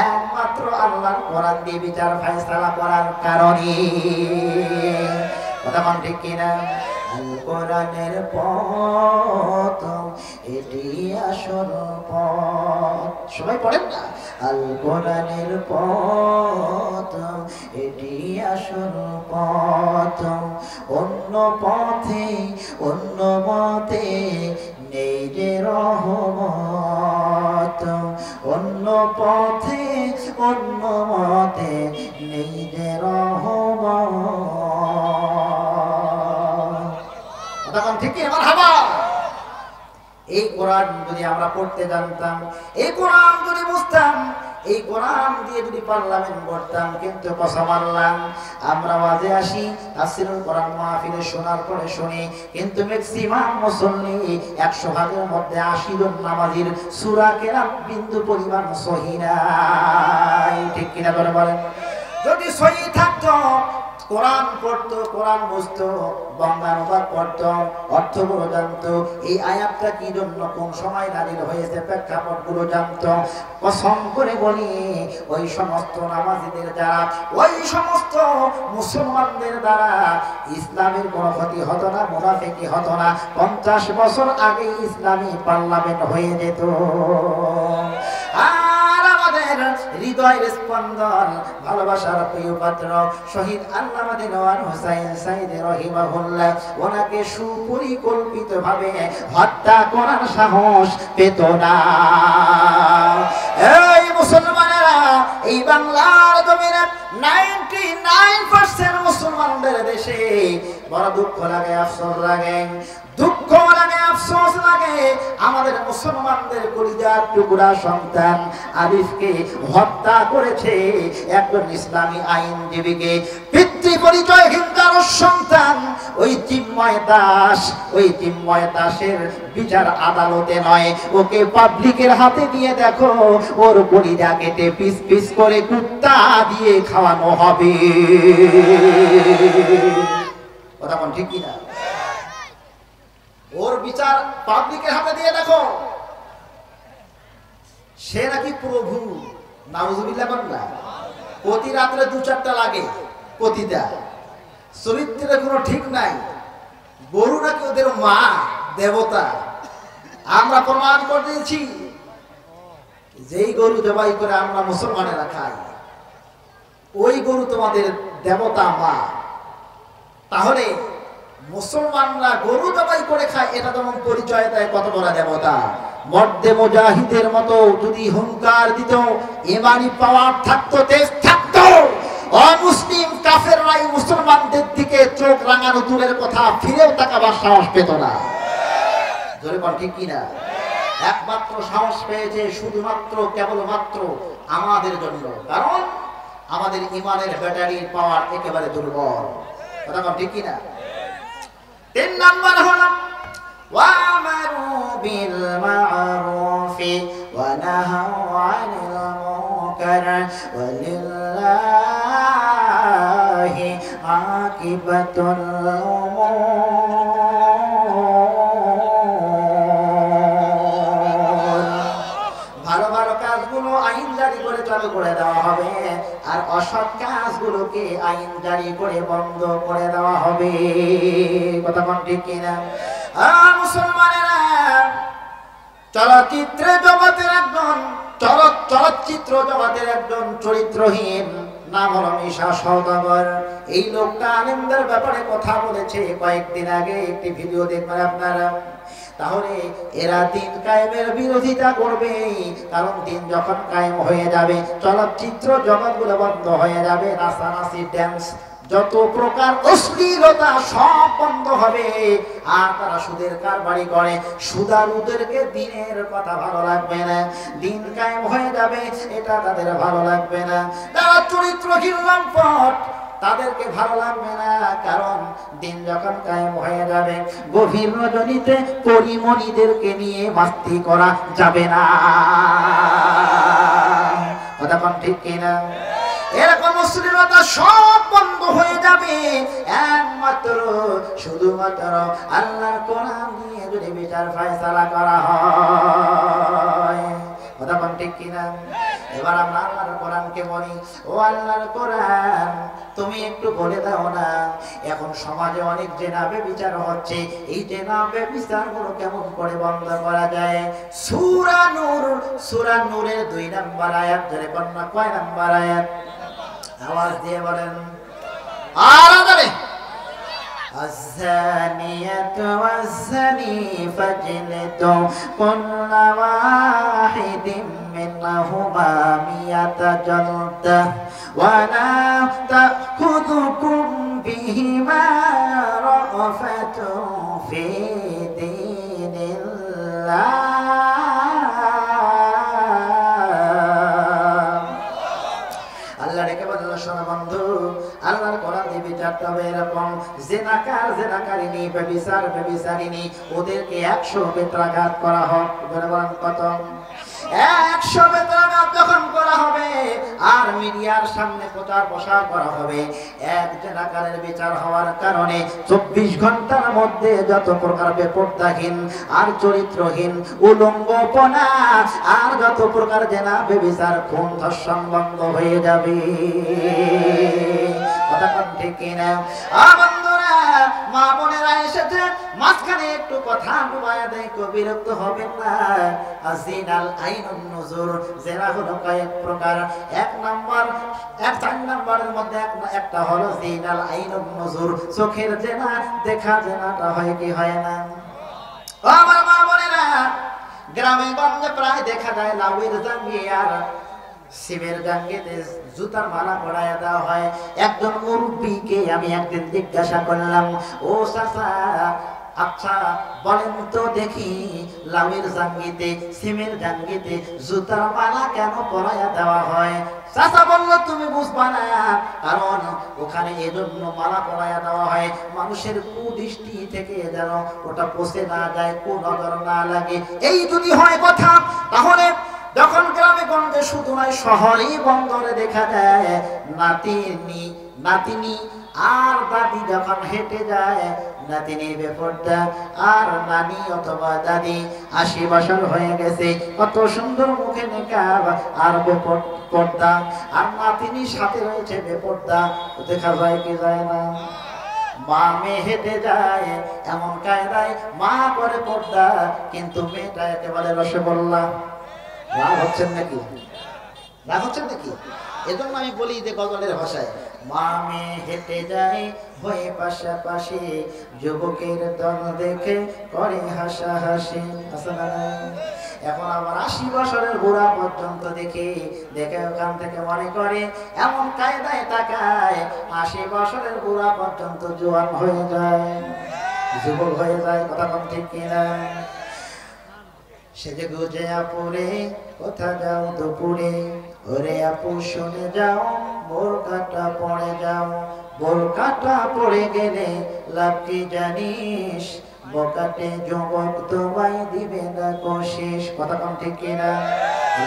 A: একমাত্র আল্লাহর কোরআন দিয়ে বিচার ফয়সালা করার কারণে। কথা কোন ঠিক কিনা? আল কোরআনের পথ এটি আসল পথ, সবাই পড়েন না? আল কোরআনের পথ এটি আসল পথ, অন্য পথে অন্য মতে নেই যে রহমত, অন্য পথে অন্য মতে নেই যে রহমত। তখন ঠিক আমার হাবা। এই কোরআন যদি আমরা পড়তে জানতাম, এই কোরআন যদি বুঝতাম, এই কোরআন দিয়ে যদি পার্লামেন্ট করতাম, কিন্তু কসম আল্লাহ আমরা ওয়াজে আসি, তাফসীরুল কোরআন মাহফিলে শোনার পরে শুনি, কিন্তু ম্যাক্সিমাম মুসল্লি 100 ভাগের মধ্যে 80 জন নামাজির সূরা কেরাত বিন্দু পরিমাণ সহিহ নাই। ঠিক কিনা করে বলেন? যদি সহিহ থাকতো, কোরআন পড়তো, কোরআন বুঝতো, বঙ্গানুবাদ পড়তো, অর্থগুলো জানতো, এই আয়াতটা কি জন্য কোন সময় নাযিল হয়েছে প্রেক্ষাপটগুলো জানতো, কসম করে বলি ওই সমস্ত নামাজীদের দ্বারা, ওই সমস্ত মুসলমানদের দ্বারা ইসলামের কোনো ক্ষতি হতো না, মুনাফিকি হতো না। 50 বছর আগে ইসলামী পার্লামেন্ট হয়ে যেত। আর আমাদের হৃদয়ের স্পন্দন, ভালোবাসার প্রিয় পাত্র শহীদ আল্লামা দেলোয়ার হোসেন সাইদি রহিমাহুল্লাহ, ওনাকে সুপরিকল্পিতভাবে হত্যা করার সাহস পেত না। এই মুসলমানেরা, এই বাংলার জমিনে 99% মুসলমানদের দেশে বড় দুঃখ লাগে, আফসোস লাগে, দুঃখ লাগে, আফসোস লাগে। আমাদের মুসলমানদের কলিজার টুকরা সন্তান আরিফকে হত্যা করেছে একজন ইসলামী আইনজীবীকে। পিতৃ পরিচয়হীন কারো সন্তান ওই চিন্ময় দাস, ওই চিন্ময় দাসের বিচার আদালতে নয়, ওকে পাবলিকের হাতে দিয়ে দেখো ওর কলিজা কেটে পিস পিস করে কুত্তা দিয়ে খাওয়ানো হবে। কথা বল ঠিক কিনা? ওর বিচার পাবলিকের হাতে দিয়ে দেখো। সে নাকি প্রভু, নাউজুবিল্লাহ বাংলা। প্রতি রাত্রে 2-4টা লাগে, প্রতিটা চরিত্রের কোনো ঠিক নাই। গরু নাকি ওদের মা, দেবতা। আমরা প্রমাণ করে দিয়েছি, যেই গরু জবাই করে আমরা মুসলমানেরা খাই, ওই গরু তোমাদের দেবতা মা। তাহলে মুসলমানরা গরু জবাই করে খায়, এটা যেমন পরিচয় দেয় কত বড় দেবতা। মর্দে মুজাহিদের মতো যদি হুঙ্কার দিত, ইমানি পাওয়ার থাকতো, তেজ থাকতো, অমুসলিম কাফেররাই মুসলমানদের দিকে চোখ রাঙানো দূরের কথা, ফিরেও তাকাবার সাহস পেত না। জোরে বল ঠিক কিনা? একমাত্র সাহস পেয়েছে শুধুমাত্র কেবলমাত্র আমাদের জন্য, কারণ আমাদের ইমানের ব্যাটারির পাওয়ার একেবারে দুর্বল। কথা বল ঠিক কিনা? 3 নাম্বার হলো ওয়ামারু বিল মা'রুফি ওয়া নাহাউ আনিল মুনকার ওয়ালিল্লাহি আকিবাতুল উমুর। ভালো ভালো কাজগুলো আইন জারি করে চালু করে দেওয়া হবে, আর অসৎ কাজগুলোকে আইন জারি করে বন্ধ করে দেওয়া হবে। কথা কোন ঠিক কিনা? মুসলমানেরা, চলচ্চিত্র জগতের একজন চরিত্রহীন নাম হলো মিশা সওদাগর। এই লোকটা আলেমদের ব্যাপারে কথা বলেছে কয়েকদিন আগে, একটি ভিডিও দেখবেন আপনারা। তাহলে এরা দিন কায়েমের বিরোধিতা করবে, কারণ দিন যখন কায়েম হয়ে যাবে চলচ্চিত্র জগৎগুলো বন্ধ হয়ে যাবে, নাচানাচি, ড্যান্স, যত প্রকার অশ্লীলতা সব বন্ধ হবে। আর তারা সুদের কারবারি করে, সুদারুদেরকে দিনের কথা ভালো লাগবে না, দিন কায়েম হয়ে যাবে এটা তাদের ভালো লাগবে না। তারা চরিত্রহীন লম্পট, তাদেরকে ভালো লাগবে না, কারণ দিন যখন কায়েম হয়ে যাবে গভীর রজনীতে পরিমণিদেরকে নিয়ে মাস্তি করা যাবে না। কথা কোন ঠিক কিনা? এরকম অশ্লীলতা সব বন্ধ হয়ে যাবে, একমাত্র শুধুমাত্র আল্লাহর কোরআন দিয়ে যদি বিচার ফায়সালা করা হয়। কথা কোন ঠিক কিনা? এবার আমরা আল্লাহর কোরআনকে বলি, ও আল্লাহর কোরআন, তুমি একটু বলে দাও না, এখন সমাজে অনেক জেনাবে বিচার হচ্ছে, এই জেনাবে বিচারগুলো কেমন করে বন্ধ করা যায়? সূরা নূরের 2 নম্বর আয়াত, ধরে কন্যা কয় নম্বর আয়াত? আওয়াজ দিয়ে বলেন। আর আদারে الزانية والزاني فاجلدوا كل واحد منهما 100 جلدة ولا تأخذكم بهما رأفة في دين الله জেনাকার জেনাকারিনী, ব্যভিচার ব্যভিচারিনী, ওদেরকে 100 বেত্রাঘাত করা হোক। বলেন কত? 100 বেত্রাঘাত যখন করা হবে আর মিডিয়ার সামনে প্রচার প্রসার করা হবে, এক জেনাকারের বিচার হওয়ার কারণে 24 ঘন্টার মধ্যে যত প্রকার বেপরদাহীন আর চরিত্রহীন উলঙ্গপনা আর যত প্রকার জেনা ব্যভিচার খুন ধর্ষণ বন্ধ হয়ে যাবে। কথা ঠিক কিনা? বন্ধুরা, মা বোনেরা এসেছে, মাঝখানে একটু কথা ডুবায়া দেয়, বিরক্ত হবেন না। আজিনাল আইনুন নুজুর, জেনা হলো কয়েক প্রকার। 4 নম্বরের মধ্যে একটা হলো জিনাল আইনুন নুজুর, চোখের জেনা, দেখা জেনাটা হয় কি হয় না? আমার মা বোনেরা, গ্রামে গঞ্জে প্রায় দেখা যায় লাউয়ের জাঙ্গি আর শিবের জাঙ্গিতে জুতার মালা পরাইয়া দেওয়া হয়। একজন মুরব্বীকে আমি একদিন জিজ্ঞাসা করলাম, ও চাচা, আচ্ছা বলেন তো দেখি, লাউয়ের জাঙ্গিতে সিমের জাঙ্গিতে জুতার মালা কেন পরাইয়া দেওয়া হয়? চাচা বলল, তুমি বুঝবা না, কারণ ওখানে এজন্য মালা পরাইয়া দেওয়া হয় মানুষের কুদৃষ্টি থেকে যেন ওটা পচে না যায়, কুনজর না লাগে। এই যদি হয় কথা, তাহলে যখন গ্রামে গঞ্জে শুধু নয় শহরেই বন্দরে দেখা যায় নাতিনি আর দাদি যখন হেঁটে যায়, নাতিনির বেপরদা আর নানি অথবা দাদি 80 বছর হয়ে গেছে, কত সুন্দর মুখে নেকাব আর বেপরদা, আর নাতিনির সাথে রয়েছে বেপরদা, দেখা যায় কি যায় না? মা মেয়ে হেঁটে যায় এমন কায়দায়, মা করে পর্দা, কিন্তু মেয়েটা একেবারে রসগোল্লা। রাগ হচ্ছেন নাকি? রাগ হচ্ছেন নাকি? এজন্য আমি বলি যে গজলের ভাষায়, মা মেয়ে হেঁটে যায় হয়ে পাশাপাশি, যুবকের দল দেখে করে হাসাহাসি। এখন আবার 80 বছরের বুড়া পর্যন্ত দেখে ওখান থেকে মনে করে, এমন কায়দায় তাকায় 80 বছরের বুড়া পর্যন্ত জোয়ান হয়ে যায়, যুবক হয়ে যায়। কথা কম ঠিক কিনা? সেজে গুজে আপুরে কোথা যাও দুপুরে, ওরে আপু শুনে যাও বোরকাটা পড়ে যাও, বোরকাটা পড়ে গেলে লাভ কি জানিস, বকাটে যুবক তোমায় দিবে না কোশিস। কথা কম ঠিক কিনা?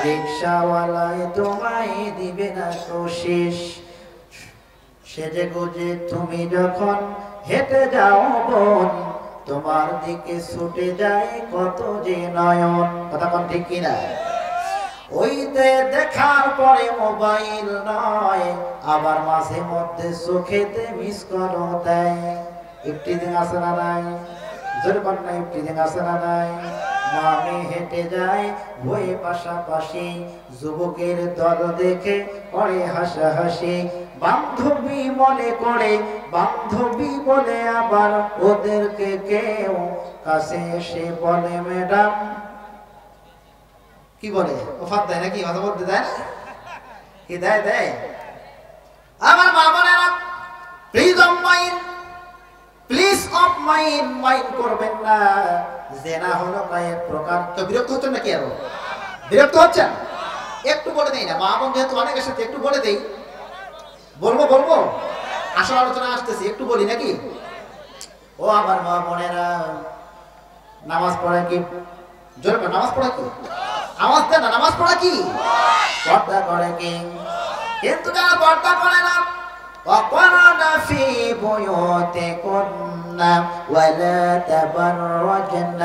A: রিক্সাওয়ালায় তোমায় দিবে না কোশিস। সেজে গুজে তুমি যখন হেঁটে যাও বোন, তোমার দিকে ছুটে যায় কত যে নয়ন। কথা কোন ঠিক কিনা? ওইতে দেখার পরে মোবাইল নয়, আবার মাঝে মধ্যে চোখেতে মিস কল দেয়। একটি দিন আসে না নাই? জোরে বল না, একটি দিন আসে না নাই? মামে হেঁটে যায় বয়ে পাশাপাশি, যুবকের দল দেখে করে হাসাহাসি, বান্ধবী মনে করে, বান্ধবী বলে আবার ওদেরকে কেউ কাছে এসে বলে ম্যাডাম। কি বলে? অফার দেয় নাকি? কথা বলতে দেয় না? কি দেয়? দেয়। আমার মা বোনেরা, please of mind, please of mind, mind করবেন না। জেনা হলো কয়েক প্রকার। তো বিরক্ত হচ্ছেন নাকি? আরো বিরক্ত হচ্ছেন? একটু বলে দেই না, মা বোন যেহেতু অনেকের সাথে একটু বলে দেই। বলবো আসল আলোচনা আসতেছি, একটু বলি নাকি? ও আমার মা বোনেরা, নামাজ পড়া কি? জোরে বল, নামাজ পড়া কি? আওয়াজ দেন না, নামাজ পড়া কি? পর্দা করে কি? কিন্তু যারা পর্দা করে না, وقرنا في بيوتكن ولا تبرجن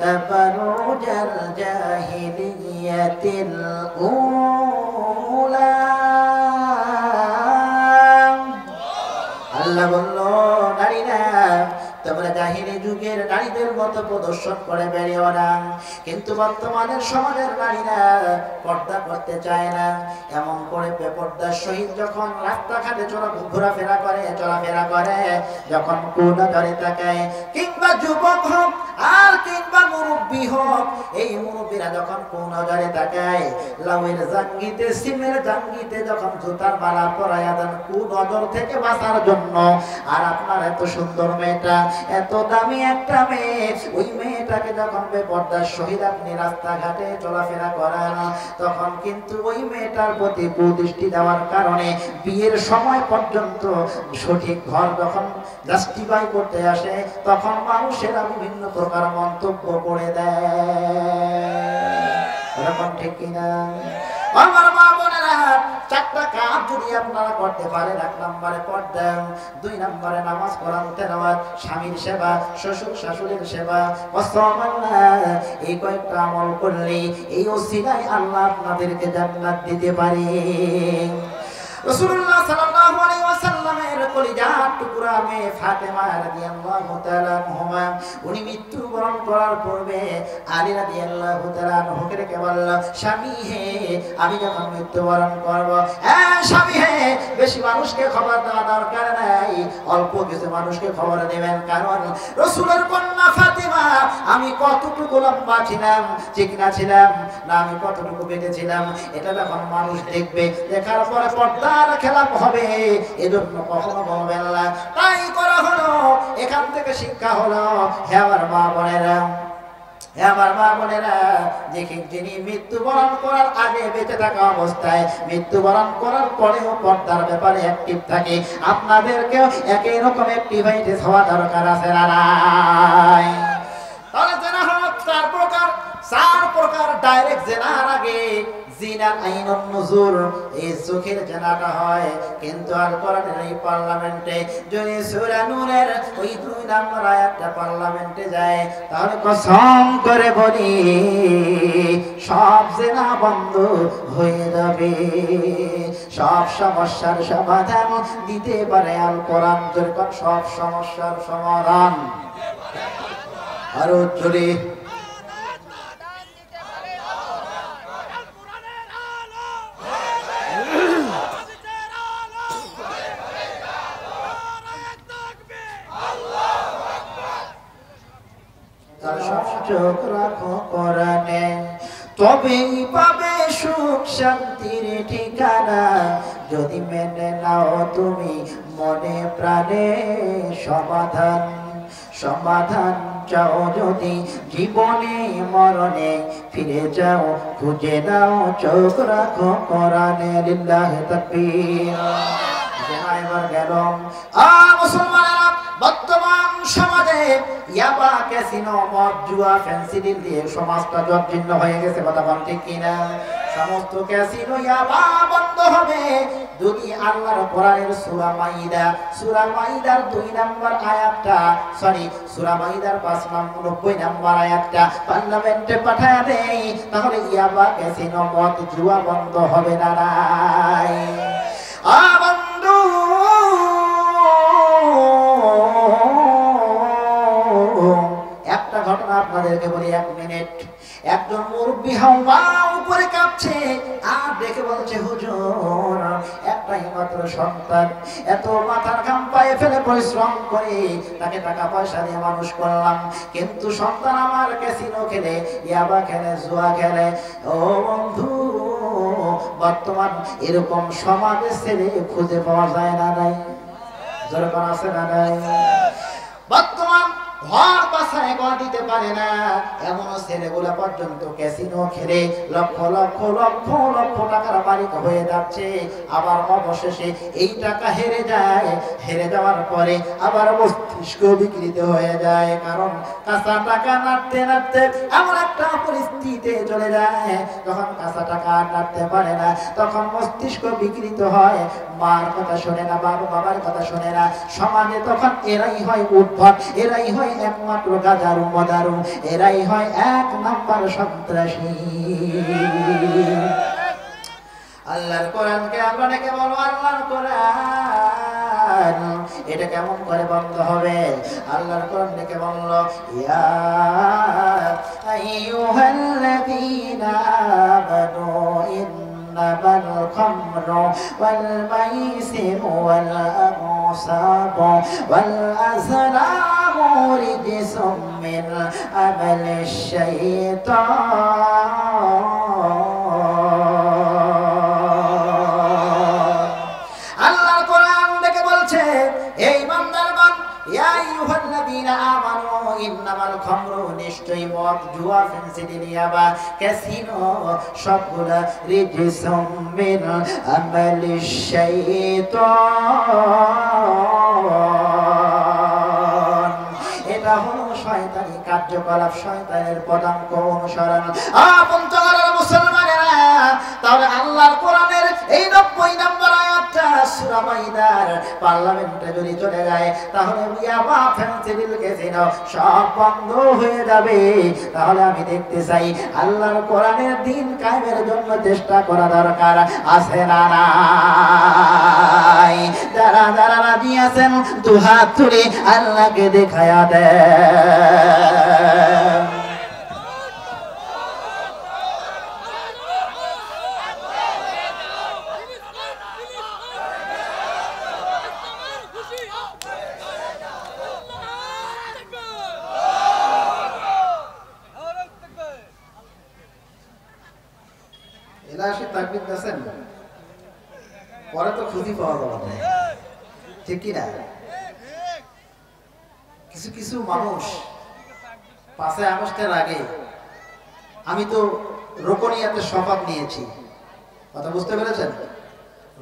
A: تبرج الجاهلية الأولى। আল্লাহ বলল, নারীরা তোমরা জাহিলি যুগের নারীদের মতো প্রদর্শন করে বেরিয়েও না। কিন্তু বর্তমানের সমাজের নারীরা পর্দা করতে চায় না। এমন করে বেপর্দার সহিত যখন রাস্তাঘাটে ঘোরাফেরা করে, যখন কুনজরে তাকায়, কিংবা যুবক হোক আর কিংবা মুরব্বী হোক, এই মুরব্বীরা যখন কুনজরে তাকায়, লাউয়ের জাঙ্গিতে সিমের জাঙ্গিতে যখন জুতার মালা পরাইয়া দেন কুনজর থেকে বাঁচার জন্য। আর আপনার এত সুন্দর মেয়েটা, এত দামি একটা মেয়ে, ওই মেয়ে মেয়েটাকে যখন বেপর্দার সহিত আপনি রাস্তাঘাটে চলাফেরা করান, তখন কিন্তু ওই মেয়েটার প্রতি কুদৃষ্টি দেওয়ার কারণে বিয়ের সময় পর্যন্ত সঠিক ঘর যখন জাস্টিফাই করতে আসে, তখন মানুষেরা বিভিন্ন প্রকার মন্তব্য করে দেয়। এরকম ঠিক কিনা? আমার মা বোনেরা, চারটা কাজ যদি আপনারা করতে পারেন, 1 নম্বরে পর্দা, 2 নম্বরে নামাজ কোরআন তেলাওয়াত, স্বামীর সেবা, শ্বশুর শাশুড়ির সেবা, এই কয়েকটা আমল করলে এই ওসিলায় আল্লাহ আপনাদেরকে জান্নাত দিতে পারে। রাসূলুল্লাহ সাল্লাল্লাহু আলাইহি ওয়াসাল্লামের কলিজার টুকরা মেয়ে ফাতেমা রাদিয়াল্লাহু তাআলা আনহা, উনি মৃত্যুবরণ করার পূর্বে আলী রাদিয়াল্লাহু তাআলা আনহুকে ডেকে বলল, স্বামী হে, আমি যখন মৃত্যুবরণ করব, স্বামী হে, বেশি মানুষকে খবর দেওয়া দরকার নাই, অল্প কিছু মানুষকে খবর দেবেন, কারণ রাসূলের কন্যা ফাতেমা আমি কতটুকু লম্বা ছিলাম, চিকনা ছিলাম না, আমি কতটুকু বেঁধেছিলাম, এটা যখন মানুষ দেখবে, দেখার পরে পর্দা খেলাপ হবে, এজন্য কখনো বলবেন না। তাই করা হলো, এখান থেকে শিক্ষা হলো, হে আমার মা বোনেরা, যিনি মৃত্যুবরণ করার আগে বেঁচে থাকা অবস্থায় মৃত্যুবরণ করার পরেও পর্দার ব্যাপারে অ্যাক্টিভ থাকে, আপনাদেরকেও একই রকম অ্যাক্টিভাইটেড হওয়া দরকার আছে না নাই? তাহলে জেনা হলো 4 প্রকার। 4 প্রকার ডাইরেক্ট জেনার আগে জিনার আইনুন নুজুর, এই চোখের জেনাটা হয়, কিন্তু আল কোরআনের এই পার্লামেন্টে যদি সূরা নূরের ওই 2 নম্বর আয়াতটা পার্লামেন্টে যায়, তাহলে কসম করে বলি সব জেনা বন্ধ হয়ে যাবে, সব সমস্যার সমাধান দিতে পারে আল কোরআন। যেরকম সব সমস্যার সমাধান, আরো জোরে চোখ রাখো কোরআনে, তবেই পাবে সুখ শান্তির ঠিকানা, যদি মেনে নাও তুমি মনে প্রাণে সমাধান। সমাধান চাও যদি জীবনে মরণে, ফিরে যাও খুঁজে নাও, চোখ রাখো কোরআনে। লিল্লাহি তাকবীর। এবার গেল মুসলমানেরা, বর্তমান সমাজে ইয়াবা, ক্যাসিনো, মদ, জুয়া, ফ্যান্সিডিল দিয়ে সমাজটা জর্জীর্ণ হয়ে গেছে, কথা বল ঠিক কিনা? সমস্ত ক্যাসিনো ইয়াবা বন্ধ হবে যদি আল্লাহর কোরআনের সূরা মাইদার 2 নম্বর আয়াতটা, সূরা মাইদার 90 নম্বর আয়াতটা পার্লামেন্টে পাঠায় দেয়, তাহলে ইয়াবা, ক্যাসিনো, মদ, জুয়া বন্ধ হবে না নাই? বন্ধু, একটা ঘটনা আপনাদেরকে বলি, 1 মিনিট। একজন মুরব্বী হাওয়া উপরে কাঁপছে আর দেখে বলছে, হুজুর, একটাই মাত্র সন্তান, এত মাথার ঘাম পায়ে ফেলে পরিশ্রম করে তাকে টাকা পয়সা দিয়ে মানুষ করলাম, কিন্তু সন্তান আমার ক্যাসিনো খেলে, ইয়াবা খেলে, জুয়া খেলে। ও বন্ধু, বর্তমান এরকম সমাজে ছেলে খুঁজে পাওয়া যায় না নাই? যেরকম আছে না নাই? বর্তমান ঘর বাসায় ঘর দিতে পারে না এমন ছেলেগুলা পর্যন্ত ক্যাসিনো খেলে লক্ষ লক্ষ লক্ষ লক্ষ টাকার মালিক হয়ে যাচ্ছে। আবার অবশেষে এই টাকা হেরে যায়, হেরে যাওয়ার পরে আবার মস্তিষ্ক বিকৃত হয়ে যায়, কারণ কাঁচা টাকা নাড়তে নাড়তে এমন একটা পরিস্থিতিতে চলে যায় যখন কাঁচা টাকা আর নাড়তে পারে না, তখন মস্তিষ্ক বিকৃত হয়, মার কথা শোনে না, বাবার কথা শোনে না। সমাজে তখন এরাই হয় উদ্ভট, এরাই হয় একমাত্র গাজারু মদারু, এরাই হয় 1 নাম্বার সন্ত্রাসী। আল্লাহর কোরআনকে আমরা নাকি বলবো আল্লাহর কোরআন, এটা কেমন করে বন্ধ হবে? আল্লাহর কোরআন নাকি বলল, ইয়া আইয়ুহাল্লাযীনা আমানু ইন্নামাল খামরু ওয়াল মাইসিরু ওয়াল আনসাবু ওয়াল আযলামু রিজসুম মিন আমালিশ শাইতান। জুয়া ফেন্সিডিলিয়াবা ক্যাসিনো সবগুলা রিজসুম মিন আমালিশ শাইতান। এটা হলো শয়তানি কার্যকলাপ, শয়তানের পদাঙ্ক অনুসরণ। মুসলমানেরা, তাহলে আল্লাহর কোরআনের এই 90 নম্বর আয়াতটা সূরা মাইদার পার্লামেন্টে যদি চলে যায়, তাহলে ইয়াবা ফেন্সিডিল ক্যাসিনো সব বন্ধ হয়ে যাবে। তাহলে আমি দেখতে চাই আল্লাহর কোরআনের দিন কায়েমের জন্য চেষ্টা করা দরকার আছে না নাই? যারা যারা রাজি আছেন দুহাত তুলে আল্লাহকে দেখায়া দেন। এলাশে তাকবীর দেন, পরে তো খুঁজি পাওয়া যাবে না, ঠিক কি না? কিছু কিছু মানুষ 5 আগস্টের আগে, আমি তো রোকনিয়াতে শপথ নিয়েছি, কথা বুঝতে পেরেছেন?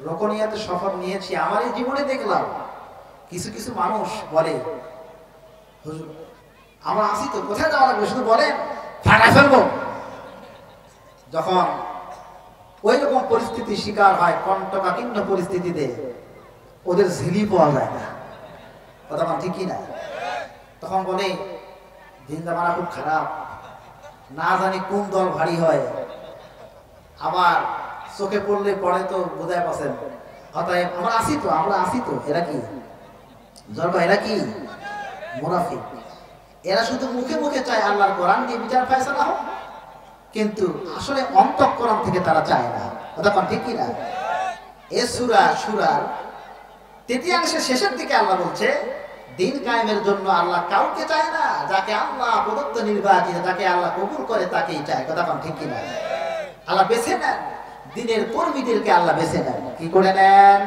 A: রোকনিয়াতে শপথ নিয়েছি, আমার এই জীবনে দেখলাম কিছু কিছু মানুষ বলে হুজুর আমরা আসি তো, কোথায় যাওয়া লাগবে শুধু বলেন ফাটাই ফেলবো। যখন ওই রকম পরিস্থিতি শিকার হয়, কণ্ঠকাকীর্ণ পরিস্থিতিতে ওদের ঝিলি পাওয়া যায় না, কথা বল ঠিক কি না? তখন বলে দিন জামানা খুব খারাপ, না জানি কোন দল ভারী হয়, আবার চোখে পড়লে পড়ে তো বোঝায় পাচ্ছেন। অতএব আমরা আসি তো, এরা কি জড়বা, এরা কি মুনাফিক। এরা শুধু মুখে মুখে চায় আল্লাহর কোরআন দিয়ে বিচার ফয়সালা হোক, কিন্তু আসলে অন্তঃকরণ থেকে তারা চায় না, তখন ঠিক কি না? এ সূরার তৃতীয়াংশের শেষের দিকে আল্লাহ বলছে দিন কায়েমের জন্য আল্লাহ কাউকে চায় না, যাকে আল্লাহ প্রদত্ত নির্বাচিত, যাকে আল্লাহ কবুল করে তাকেই চায়, তখন ঠিক কি না? আল্লাহ বেছে নেন দিনের কর্মীদেরকে, আল্লাহ বেছে নেন। কি করে নেন?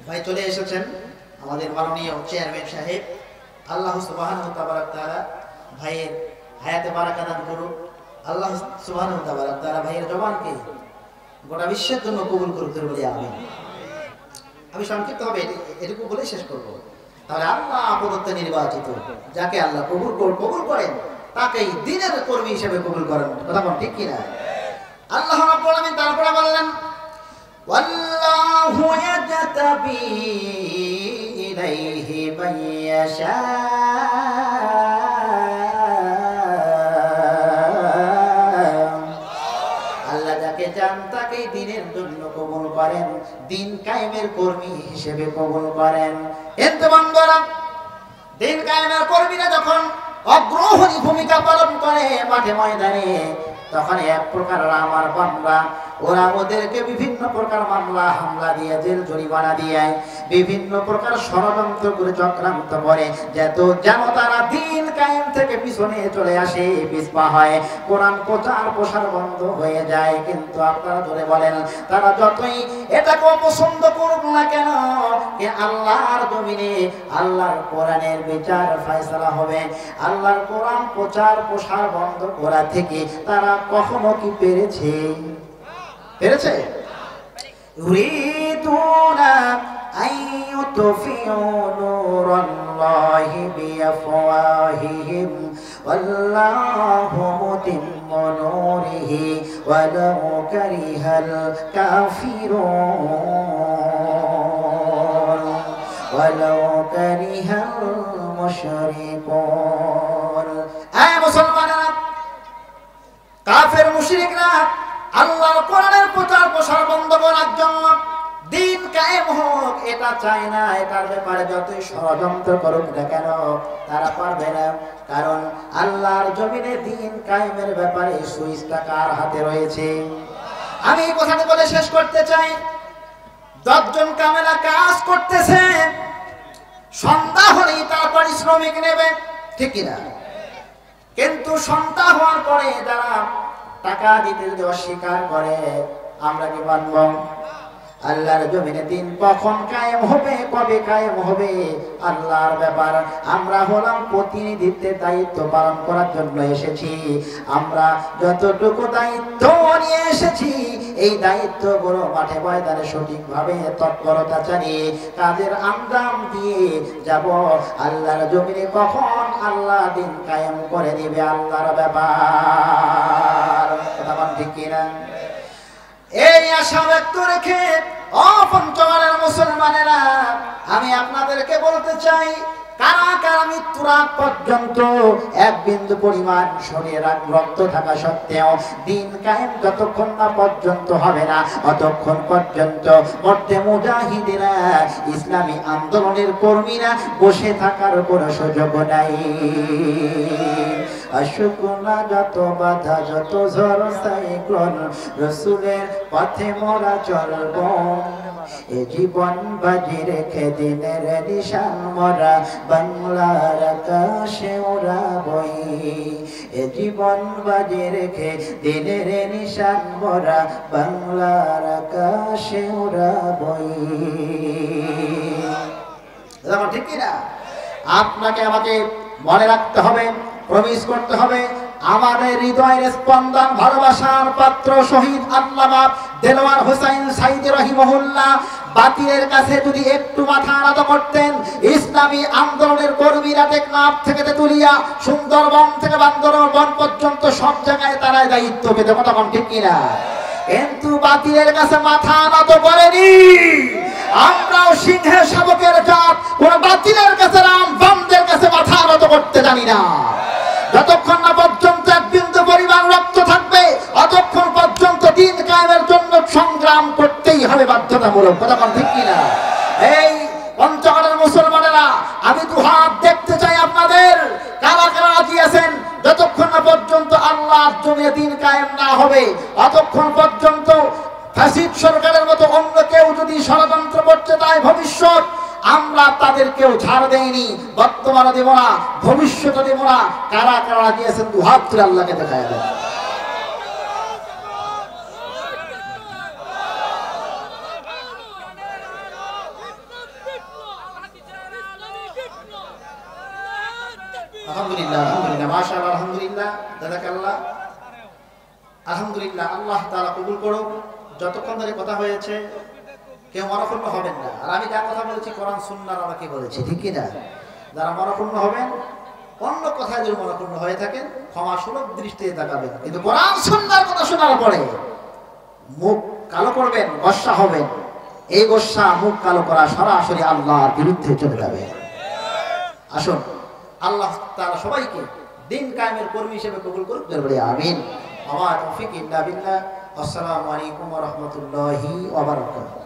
A: ভাই চলে এসেছেন আমাদের মাননীয় চেয়ারম্যান সাহেব, আল্লাহ সুবহানাহু ওয়া তাআলা ভাইয়ের হায়াতে বারাকা দান করুন। আল্লাহ সুবহানাহু ওয়া তাআলা ভাইয়ের জবানকে গোটা বিশ্বের জন্য কবুল করতে বলি আমিন। আমি সংক্ষিপ্তভাবে এটুকু বলে শেষ করব। তাহলে আল্লাহ প্রদত্ত নির্বাচিত, যাকে আল্লাহ কবুল করেন তাকেই দ্বীনের কর্মী হিসেবে কবুল করেন, কথা বল ঠিক কি না? আল্লাহ রাব্বুল আলামিন তারপরে বললেন ওয়াল্লাহু ইয়াজতাবি ইলাইহি মান ইয়াশা, আল্লাহ যাকে চান তাকেই দ্বীনের জন্য কবুল করেন, দ্বীন কায়েমের কর্মী হিসেবে কবুল করেন। কিন্তু বন্ধুরা, দ্বীন কায়েমের কর্মীরা যখন অগ্রহণী ভূমিকা পালন করে মাঠে ময়দানে, তখন এক প্রকার আমার বান্দা ওরা ওদেরকে বিভিন্ন প্রকার মামলা হামলা দিয়ে জেল জরিমানা দিয়ে বিভিন্ন প্রকার ষড়যন্ত্র করে চক্রান্ত করে, যেন তারা দিন কায়েম থেকে পিছনে চলে আসে, পিছপা হয়, কোরআন প্রচার প্রসার বন্ধ হয়ে যায়। কিন্তু আপনারা ধরে বলেন তারা যতই এটাকে অপছন্দ করুক না কেন, আল্লাহর জমিনে আল্লাহর কোরআনের বিচার ফয়সালা হবে। আল্লাহর কোরআন প্রচার প্রসার বন্ধ করা থেকে তারা কখনো কি পেরেছে? ইউরিদুনা আইয়ুতফিউ নূরাল্লাহি বিআফওয়াহিহিম ওয়াল্লাহু মুতিম্মু নূরিহি ওয়ালাউ কারিহাল কাফিরুন ওয়ালাউ কারিহাল মুশরিকুন। এই মুসলমানেরা, কাফের মুশরিকরা আল্লাহর কোরআনের প্রচার প্রসার বন্ধ করার জন্য দিন কায়েম হোক এটা চায় না। এটার ব্যাপারে যতই ষড়যন্ত্র করুক না কেন তারা পারবে না, কারণ আল্লাহর জমিনে দিন কায়েমের ব্যাপারে সুইচটা কার হাতে রয়েছে। আমি এই কথাটা বলে শেষ করতে চাই, 10 জন কামেলা কাজ করতেছে, সন্ধ্যা হলেই তারা পারিশ্রমিক নেবে, ঠিক কিনা? কিন্তু সন্ধ্যা হওয়ার পরে যারা টাকা দিতে যদি অস্বীকার করে আমরা কি মানব? আল্লাহর জমিনে দিন কখন কায়েম হবে, কবে কায়েম হবে আল্লাহর ব্যাপার। আমরা হলাম প্রতিনিধিত্বের দায়িত্ব পালন করার জন্য এসেছি। আমরা যতটুকু দায়িত্ব নিয়ে এসেছি এই দায়িত্বগুলো মাঠে ময়দানে সঠিকভাবে তৎপরতা চালিয়ে কাজের আঞ্জাম দিয়ে যাব। আল্লাহর জমিনে কখন আল্লাহ দিন কায়েম করে দিবে আল্লাহর ব্যাপার। কথা বল ঠিক কিনা? এই আশা ব্যক্ত রেখে পঞ্চগড়ের মুসলমানেরা আমি আপনাদেরকে বলতে চাই, কারা কারা মৃত্যুর আগ পর্যন্ত এক বিন্দু পরিমাণ শরীরে রক্ত থাকা সত্ত্বেও দিন কায়েম যতক্ষণ না পর্যন্ত হবে না ততক্ষণ পর্যন্ত মধ্যে মুজাহিদিরা ইসলামী আন্দোলনের কর্মীরা বসে থাকার কোনো সুযোগ নাই। আসুক না যত বাধা, যত ঝড় সাইক্লোন, রসুলের পথে মোরা চলব। এ জীবন বাজি রেখে দিনের নিশান মোরা বাংলার আকাশে উড়াবই। এ জীবন বাজি রেখে দিনের নিশান মোরা বাংলার আকাশে উড়াবই। ঠিক কিনা? আপনাকে আমাকে মনে রাখতে হবে, প্রমিস করতে হবে, আমাদের হৃদয়ের স্পন্দন ভালোবাসার পাত্র শহীদ আল্লামা দেলোয়ার হোসাইন সাইদি রহিমাহুল্লাহ বাতিলের কাছে যদি একটু মাথা নত করতেন, ইসলামী আন্দোলনের কর্মীরা টেকনাফ থেকে তেতুলিয়া, সুন্দরবন থেকে বান্দরবন পর্যন্ত সব জায়গায় তারা দায়িত্ব পেত। তখন ঠিক কিনা? কিন্তু বাতিলের কাছে মাথা নত করেনি। আমরাও সিংহের শাবকের জাত, কোন বাতিলের কাছে রাম বামদের কাছে মাথা নত করতে জানি না। যতক্ষণ না পর্যন্ত এক বিন্দু পরিমাণ রক্ত থাকবে ততক্ষণ পর্যন্ত দিন কায়েমের জন্য সংগ্রাম করতেই হবে বাধ্যতামূলক। কথা ঠিক কিনা? এই পঞ্চগড়ের মুসলমানেরা আমি দুহাত দেখতে চাই আপনাদের, কারা কারা রাজি আছেন যতক্ষণ না পর্যন্ত আল্লাহর জমিনে দিন কায়েম না হবে ততক্ষণ পর্যন্ত ফ্যাসিস্ট সরকারের মতো অন্য কেউ যদি ষড়যন্ত্র করতে চায় ভবিষ্যৎ, আমরা তাদেরকেও ছাড় দেইনি, বর্তমানে দেব না, ভবিষ্যতে দেব না। কারা কারা দিয়েছেন দুহাত তুলে আল্লাহকে দেখায় দেন। আলহামদুলিল্লাহ, আলহামদুলিল্লাহ, মাশাআল্লাহ, আলহামদুলিল্লাহ, জাযাকাল্লাহ, আলহামদুলিল্লাহ। আল্লাহ তাআলা কবুল করুক। যতক্ষণ ধরে কথা হয়েছে কেউ মনক্ষুণ্ণ হবেন না। আর আমি যা কথা বলেছি কোরআন সুন্নাহর আমাকে বলেছি, ঠিক কি না? যারা মনক্ষুণ্ণ হবেন, অন্য কথায় যদি মনক্ষুণ্ণ হয়ে থাকেন ক্ষমা সুলভ দৃষ্টিতে তাকাবেন, কিন্তু কোরআন সুন্নাহর কথা শোনার পরে মুখ কালো করবেন, গোসা হবেন। এই গোসা মুখ কালো করা সরাসরি আল্লাহর বিরুদ্ধে চলে যাবে। আসুন আল্লাহ তাআলা সবাইকে দিন কায়েমের কর্মী হিসেবে কবুল করুন, বলি আমিন। আমার তৌফিক ইল্লা বিল্লাহ। আসসালামু আলাইকুম ওয়া রাহমাতুল্লাহি ওয়া বারাকাতুহু।